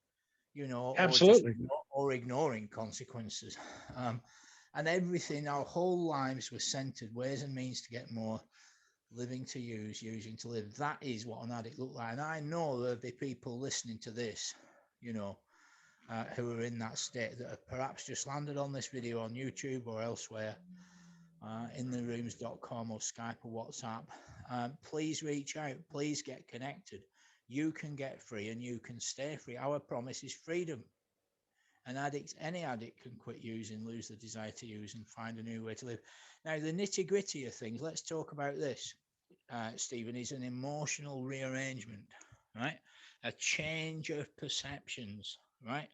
You know,
absolutely.
or ignoring consequences. And everything, our whole lives were centered ways and means to get more, living to use, using to live. That is what an addict looked like. And I know there'll be people listening to this, you know, who are in that state that have perhaps just landed on this video on YouTube or elsewhere, intherooms.com or Skype or WhatsApp. Please reach out. Please get connected. You can get free and you can stay free. Our promise is freedom. Any addict can quit using, lose the desire to use, and find a new way to live. Now, the nitty gritty of things, let's talk about this, Stephen, is an emotional rearrangement, right? A change of perceptions, right?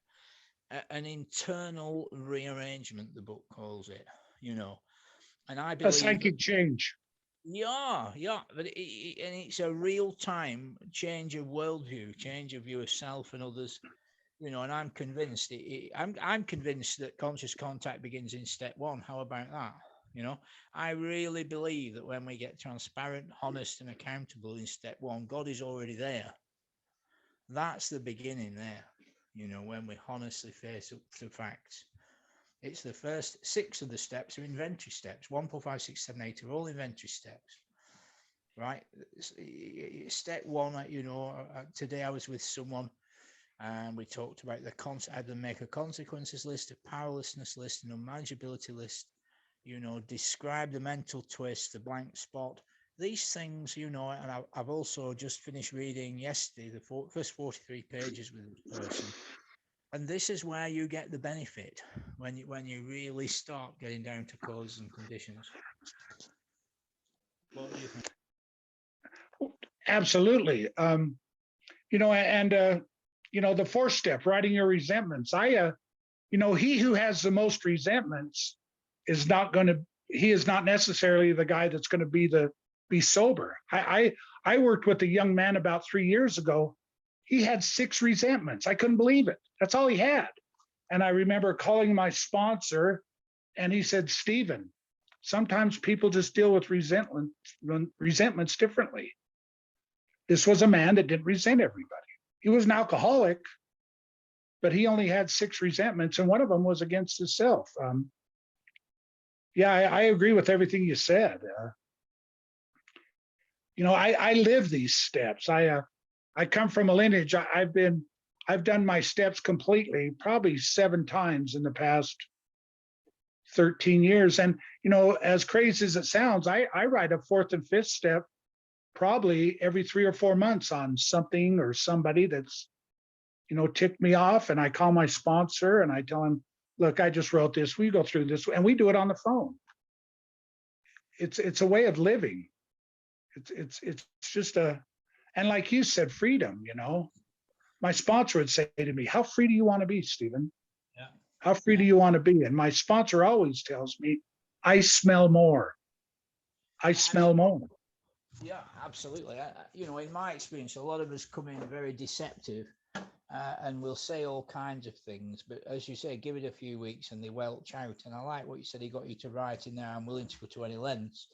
An internal rearrangement, the book calls it, you know. And I
A
believe that,
psychic change.
yeah, but and it's a real time change of worldview, change of view of self and others, you know. And I'm convinced, I'm convinced that conscious contact begins in step one. How about that? You know, I really believe that when we get transparent, honest, and accountable in step one, God is already there. That's the beginning there. You know, when we honestly face up to facts. It's the first 6 of the steps are inventory steps. 1, 4, 5, 6, 7, 8 are all inventory steps, right? Step one, you know, today I was with someone and we talked about I had them make a consequences list, a powerlessness list, an unmanageability list, you know, describe the mental twist, the blank spot, these things, you know. And I've also just finished reading yesterday the first 43 pages with this person. And this is where you get the benefit when you really start getting down to causes and conditions. What do you think?
Absolutely. You know, and you know, the 4th step, writing your resentments. You know, he who has the most resentments is not going to. He is not necessarily the guy that's going to be sober. I worked with a young man about 3 years ago. He had 6 resentments. I couldn't believe it. That's all he had. And I remember calling my sponsor, and he said, "Stephen, sometimes people just deal with resentments differently." This was a man that didn't resent everybody. He was an alcoholic, but he only had 6 resentments, and one of them was against himself. Yeah, I agree with everything you said. You know, I live these steps. I come from a lineage. I've done my steps completely, probably 7 times in the past 13 years. And you know, as crazy as it sounds, I write a 4th and 5th step probably every 3 or 4 months on something or somebody that's, you know, ticked me off. And I call my sponsor and I tell him, "Look, I just wrote this. We go through this," and we do it on the phone. It's a way of living. It's just and like you said, freedom. You know, my sponsor would say to me, "How free do you want to be, Stephen?
Yeah,
How free do you want to be?" And my sponsor always tells me, "I smell more. I smell more."
yeah, absolutely. You know, in my experience, a lot of us come in very deceptive, and we'll say all kinds of things. But as you say, give it a few weeks and they welch out. And I like what you said. He got you to write in there, "I'm willing to go to any lengths."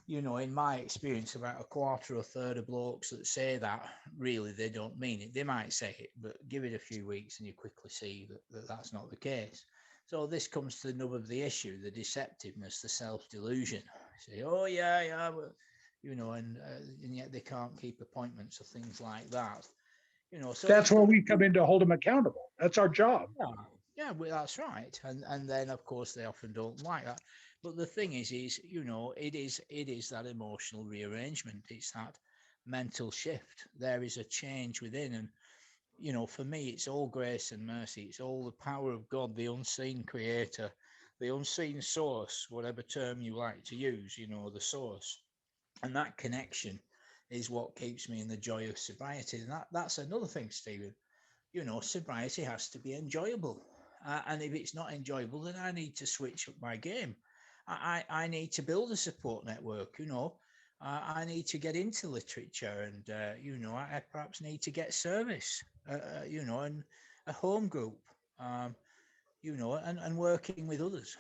You know, in my experience, about a quarter or a third of blokes that say that, really, they don't mean it. They might say it, but give it a few weeks and you quickly see that that's not the case. So this comes to the nub of the issue, the deceptiveness, the self-delusion. Say, "Oh, yeah, well," you know, and yet they can't keep appointments or things like that. You know, so
That's
it's
where
good.
we come in to hold them accountable. That's our job.
Yeah, yeah, well, that's right. And then of course they often don't like that. But the thing is you know, it is that emotional rearrangement. It's that mental shift. There is a change within, and you know, for me, it's all grace and mercy. It's all the power of God, the unseen Creator, the unseen Source, whatever term you like to use. You know, the Source, and that connection is what keeps me in the joy of sobriety. And that's another thing, Stephen. Sobriety has to be enjoyable. And if it's not enjoyable, then I need to switch up my game. I need to build a support network, I need to get into literature and, I perhaps need to get service, and a home group, and working with others,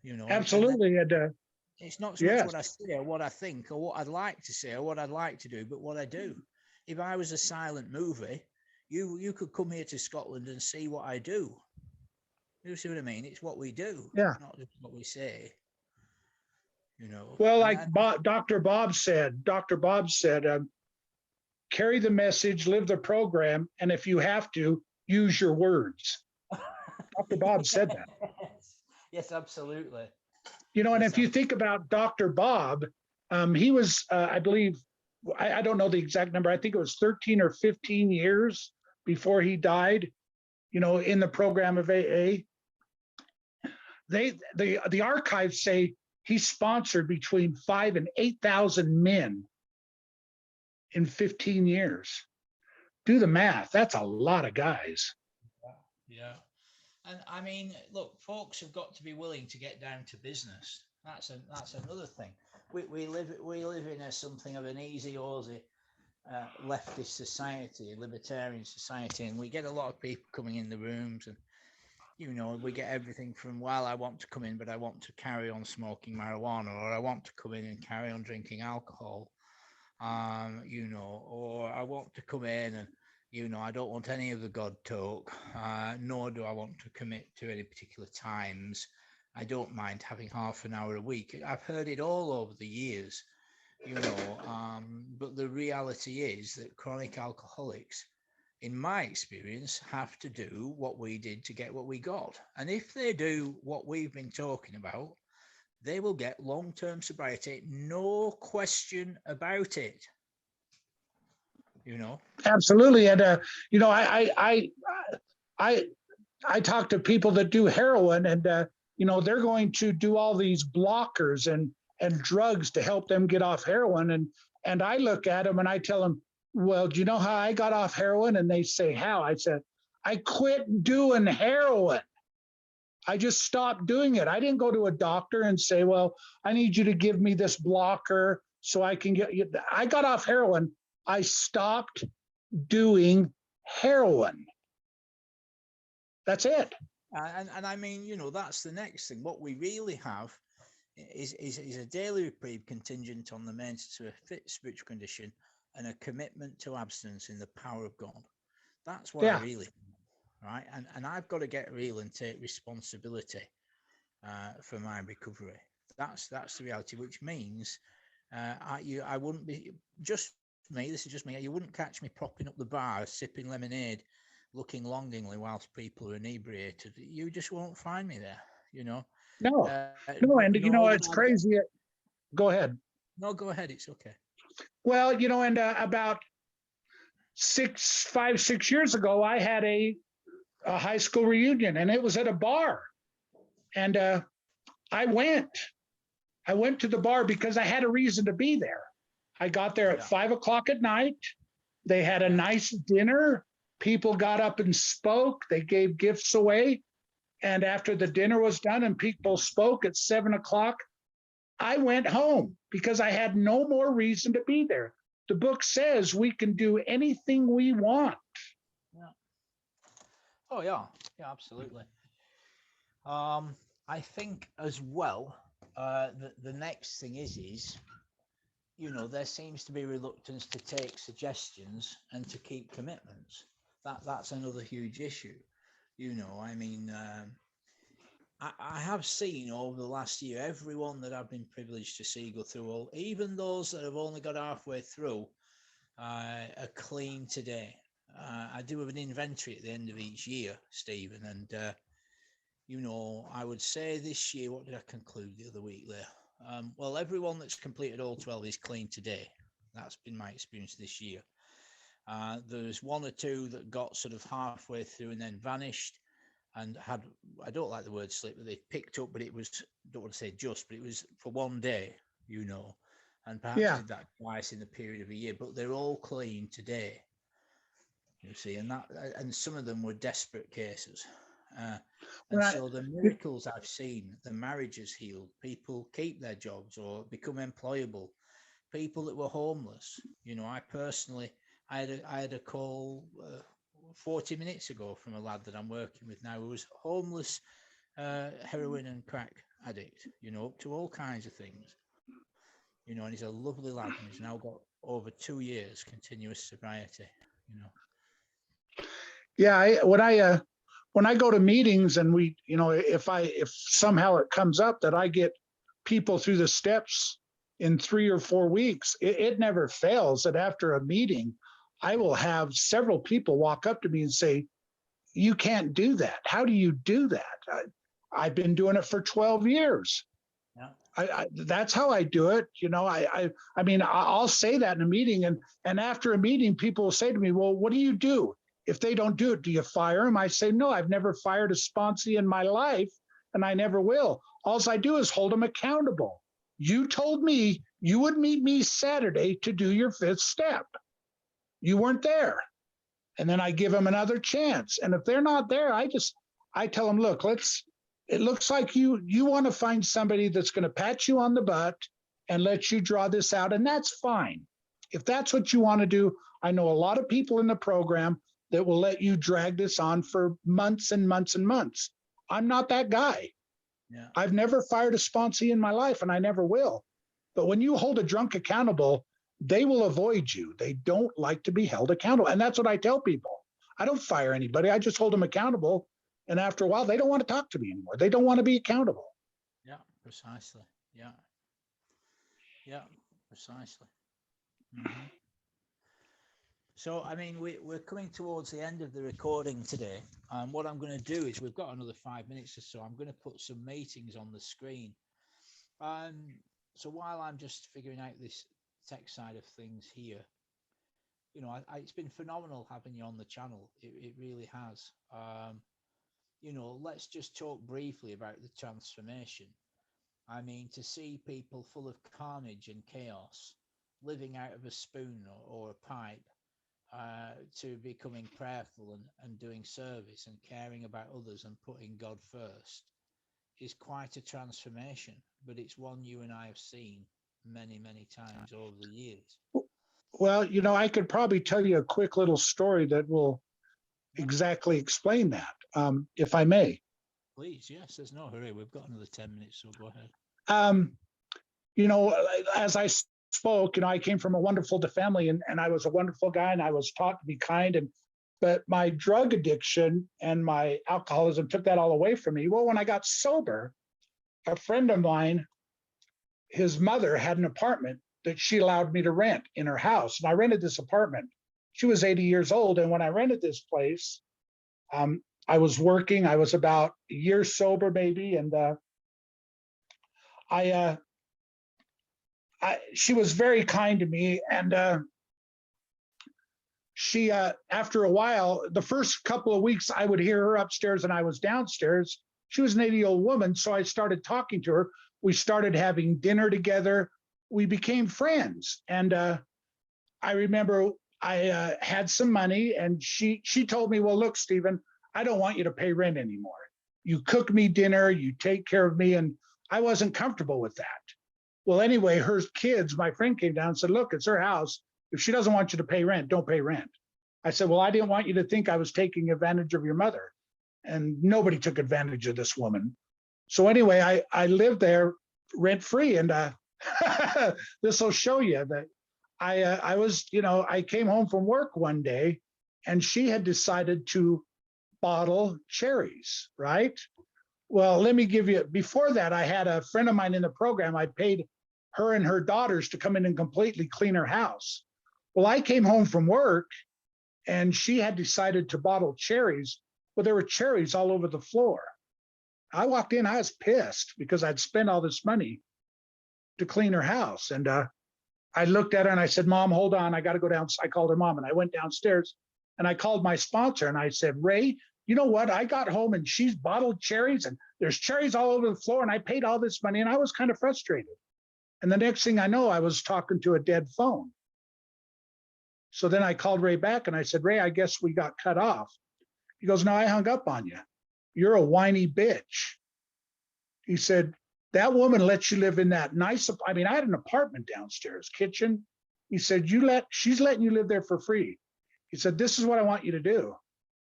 and then
Absolutely. And
it's not so much
yes,
what I say or what I think or what I'd like to say or what I'd like to do, but what I do. If I was a silent movie, you could come here to Scotland and see what I do. You see what I mean? It's what we do,
yeah.
not just what we say,
Well,
and
like
that,
Dr. Bob said, carry the message, live the program, and if you have to, use your words. Dr. Bob said that.
yes, yes, absolutely.
And
Yes,
if you think about Dr. Bob, he was, I believe, I don't know the exact number. I think it was 13 or 15 years before he died, in the program of AA. The archives say he sponsored between 5,000 and 8,000 men in 15 years. Do the math. That's a lot of guys.
yeah. And I mean, look, folks have got to be willing to get down to business. That's another thing. We live in a something of an easy Aussie leftist society, libertarian society, and we get a lot of people coming in the rooms, and we get everything from, well, I want to come in, but I want to carry on smoking marijuana, or I want to come in and carry on drinking alcohol, or I want to come in and I don't want any of the God talk, nor do I want to commit to any particular times. I don't mind having half an hour a week. I've heard it all over the years, but the reality is that chronic alcoholics, in my experience, have to do what we did to get what we got. And if they do what we've been talking about, they will get long-term sobriety, no question about it.
Absolutely. And I I talk to people that do heroin, and they're going to do all these blockers and drugs to help them get off heroin. And I look at them and I tell them, well, do you know how I got off heroin? And they say, how? I said, I quit doing heroin. I just stopped doing it. I didn't go to a doctor and say, well, I need you to give me this blocker so I can get you. I got off heroin. I stopped doing heroin. That's it.
And I mean, that's the next thing. What we really have is a daily reprieve contingent on the maintenance of a fit spiritual condition and a commitment to abstinence in the power of God. That's what I really, right? And I've got to get real and take responsibility for my recovery. That's the reality, which means I wouldn't be, just me, this is just me, you wouldn't catch me propping up the bar, sipping lemonade, looking longingly whilst people are inebriated. You just won't find me there,
No, no, and it's crazy. Go ahead.
No, go ahead. It's okay.
Well, and about 6 years ago, I had a high school reunion, and it was at a bar, and I went to the bar because I had a reason to be there. I got there at 5:00 at night. They had a nice dinner. People got up and spoke. They gave gifts away. And after the dinner was done and people spoke at 7:00, I went home because I had no more reason to be there. The book says we can do anything we want.
Yeah. Oh yeah, yeah, absolutely. I think as well, the next thing is, there seems to be reluctance to take suggestions and to keep commitments. That's another huge issue. I mean, I have seen over the last year, everyone that I've been privileged to see go through all, even those that have only got halfway through, are clean today. I do have an inventory at the end of each year, Stephen, and I would say this year, what did I conclude the other week there? Well, everyone that's completed all 12 is clean today. That's been my experience this year. There's one or two that got sort of halfway through and then vanished and had, I don't like the word slip, but they picked up, but it was, don't want to say just, but it was for one day, and perhaps
Yeah.
did that twice in the period of a year, but they're all clean today. You see, and some of them were desperate cases. And
Right.
so the miracles I've seen, the marriages healed, people keep their jobs or become employable, people that were homeless. I personally, I had a call 40 minutes ago from a lad that I'm working with now who was homeless, heroin and crack addict, up to all kinds of things, and he's a lovely lad and he's now got over 2 years continuous sobriety,
Yeah. When I go to meetings and if somehow it comes up that I get people through the steps in 3 or 4 weeks, it never fails that after a meeting, I will have several people walk up to me and say, "You can't do that. How do you do that? I've been doing it for 12 years.
Yeah.
That's how I do it." I mean, I'll say that in a meeting, and after a meeting, people will say to me, "Well, what do you do? If they don't do it, do you fire them?" I say, "No, I've never fired a sponsee in my life, and I never will. All I do is hold them accountable. You told me you would meet me Saturday to do your fifth step. You weren't there." And then I give them another chance. And if they're not there, I tell them, "Look, it looks like you want to find somebody that's going to pat you on the butt and let you draw this out. And that's fine. If that's what you want to do, I know a lot of people in the program that will let you drag this on for months and months and months. I'm not that guy.
Yeah.
I've never fired a sponsee in my life, and I never will. But when you hold a drunk accountable, they will avoid you. They don't like to be held accountable. And that's what I tell people. I don't fire anybody. I just hold them accountable. And after a while, they don't want to talk to me anymore. They don't want to be accountable.
Yeah, precisely. Yeah. Yeah, precisely. Mm-hmm. So, I mean, we're coming towards the end of the recording today. And what I'm going to do is we've got another 5 minutes or so. I'm going to put some meetings on the screen. So while I'm just figuring out this tech side of things here, it's been phenomenal having you on the channel. It really has. Let's just talk briefly about the transformation. I mean, to see people full of carnage and chaos, living out of a spoon or a pipe, to becoming prayerful and doing service and caring about others and putting God first is quite a transformation, but it's one you and I have seen many, many times over the years.
Well, I could probably tell you a quick little story that will exactly explain that, if I may.
Please, yes, there's no hurry. We've got another 10 minutes, so go ahead.
As I spoke, I came from a wonderful family, and I was a wonderful guy, and I was taught to be kind, but my drug addiction and my alcoholism took that all away from me. Well, when I got sober, a friend of mine, his mother had an apartment that she allowed me to rent in her house, and I rented this apartment. She was 80 years old, and when I rented this place, I was working. I was about a year sober, maybe, and she was very kind to me, and she, after a while, the first couple of weeks, I would hear her upstairs and I was downstairs. She was an 80-year-old woman, so I started talking to her. We started having dinner together. We became friends, and I remember I had some money, and she told me, "Well, look, Stephen, I don't want you to pay rent anymore. You cook me dinner, you take care of me," and I wasn't comfortable with that. Well, anyway, her kids, my friend came down and said, "Look, it's her house. If she doesn't want you to pay rent, don't pay rent." I said, "Well, I didn't want you to think I was taking advantage of your mother." And nobody took advantage of this woman. So anyway, I lived there rent free, and this will show you that I was, I came home from work one day, and she had decided to bottle cherries, right? Well, let me give you, before that, I had a friend of mine in the program. I paid her and her daughters to come in and completely clean her house. Well, I came home from work, and she had decided to bottle cherries. Well, there were cherries all over the floor. I walked in, I was pissed because I'd spent all this money to clean her house. And I looked at her and I said, "Mom, hold on. I got to go down." I called her mom, and I went downstairs and I called my sponsor and I said, "Ray, you know what? I got home and she's bottled cherries, and there's cherries all over the floor, and I paid all this money." And I was kind of frustrated. And the next thing I know, I was talking to a dead phone. So then I called Ray back and I said, Ray, I guess we got cut off. He goes, no, I hung up on you. You're a whiny bitch. He said, that woman lets you live in that nice, I mean, I had an apartment downstairs, kitchen. He said, she's letting you live there for free. He said, this is what I want you to do.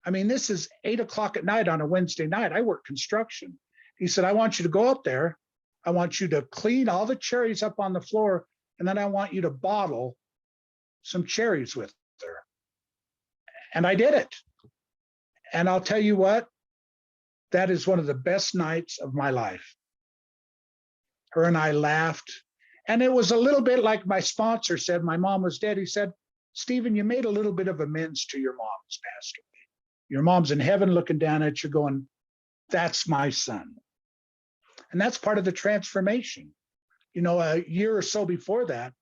I mean, this is 8 o'clock at night on a Wednesday night. I work construction. He said, I want you to go up there. I want you to clean all the cherries up on the floor. And then I want you to bottle some cherries with her. And I did it. And I'll tell you what, that is one of the best nights of my life. Her and I laughed. And it was a little bit like my sponsor said, my mom was dead. He said, Stephen, you made a little bit of amends to your mom who's passed away. Your mom's in heaven looking down at you going, that's my son. And that's part of the transformation. You know, a year or so before that,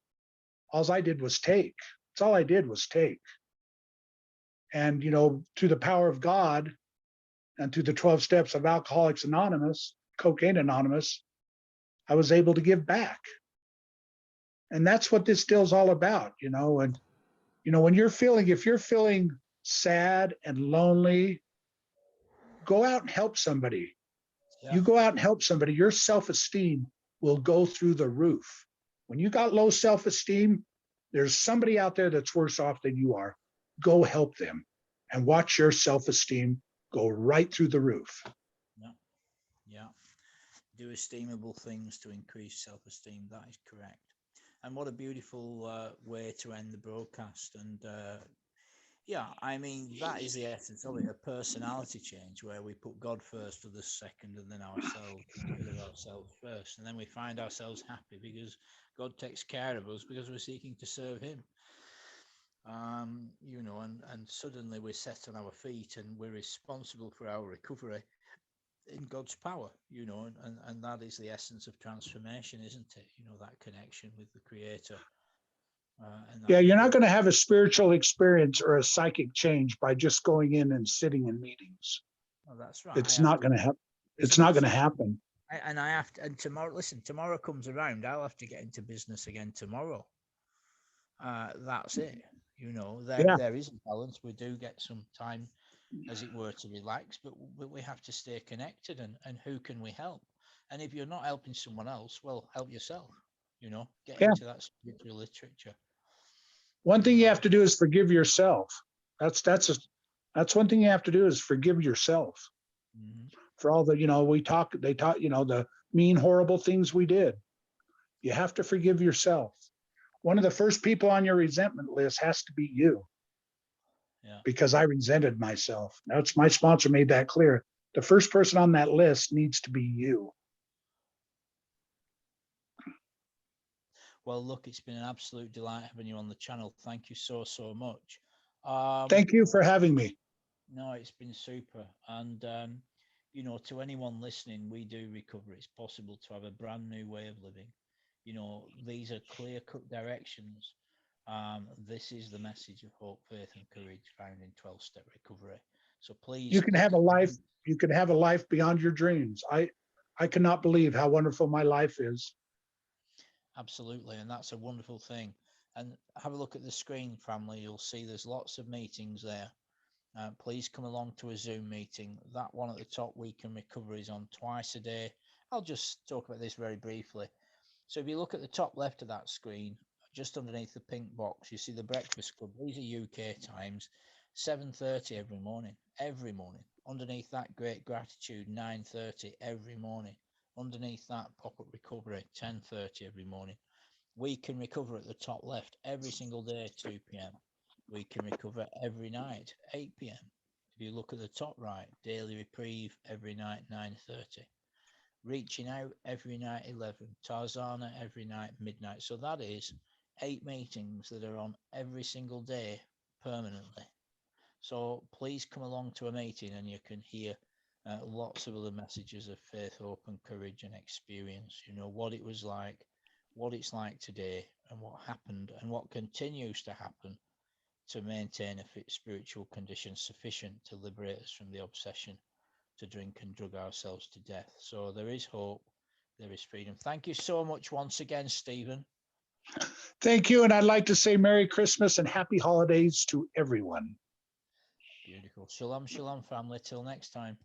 all I did was take. That's all I did was take. And, you know, through the power of God and through the 12 steps of Alcoholics Anonymous, Cocaine Anonymous, I was able to give back. And that's what this deal's all about, you know. And, you know, if you're feeling sad and lonely, go out and help somebody.
Yeah.
You go out and help somebody, your self-esteem will go through the roof. When you got low self-esteem, there's somebody out there that's worse off than you are. Go help them and watch your self-esteem go right through the roof.
Yeah. Yeah. Do esteemable things to increase self-esteem. That is correct. And what a beautiful way to end the broadcast. And yeah, I mean, that is the essence of it, a personality change where we put God first, others second, and then ourselves, get rid of ourselves first. And then we find ourselves happy because God takes care of us because we're seeking to serve him. You know, and suddenly we're set on our feet and we're responsible for our recovery in God's power, you know, and that is the essence of transformation, isn't it? You know, that connection with the Creator.
Yeah, you're not going to have a spiritual experience or a psychic change by just going in and sitting in meetings.
Oh, that's right.
It's not going to happen. It's not going to happen.
And I have to, and tomorrow, listen, tomorrow comes around, I'll have to get into business again tomorrow. That's it. You know, there is a balance. We do get some time, as it were, to relax, but we have to stay connected. And who can we help? And if you're not helping someone else, well, help yourself. You know, get into that spiritual literature.
One thing you have to do is forgive yourself. That's one thing you have to do is forgive yourself for all the, you know, they taught, you know, the mean, horrible things we did. You have to forgive yourself. One of the first people on your resentment list has to be you. Yeah. Because I resented myself. That's my sponsor made that clear. The first person on that list needs to be you.
Well, look, it's been an absolute delight having you on the channel. Thank you so much.
Thank you for having me.
No, it's been super. And, you know, to anyone listening, we do recover. It's possible to have a brand new way of living. You know, these are clear-cut directions. This is the message of hope, faith, and courage found in 12-step recovery. So please,
you can have a life. You can have a life beyond your dreams. I cannot believe how wonderful my life is.
Absolutely, and that's a wonderful thing. And have a look at the screen, family. You'll see there's lots of meetings there. Please come along to a Zoom meeting. That one at the top, We Can Recover, is on twice a day. I'll just talk about this very briefly. So if you look at the top left of that screen, just underneath the pink box, you see the Breakfast Club. These are UK times, 7:30 every morning. Underneath that, Great Gratitude, 9:30 every morning. Underneath that, Pop-Up Recovery, 10:30 every morning. We Can Recover at the top left every single day, 2 p.m. We Can Recover every night, 8 p.m. If you look at the top right, Daily Reprieve every night, 9:30. Reaching Out every night, 11. Tarzana every night, midnight. So that is 8 meetings that are on every single day permanently. So please come along to a meeting and you can hear lots of other messages of faith, hope, and courage and experience. You know, what it was like, what it's like today, and what happened, and what continues to happen to maintain a fit spiritual condition sufficient to liberate us from the obsession to drink and drug ourselves to death. So there is hope, there is freedom. Thank you so much once again, Stephen.
Thank you. And I'd like to say Merry Christmas and Happy Holidays to everyone.
Beautiful. Shalom, shalom, family. Till next time.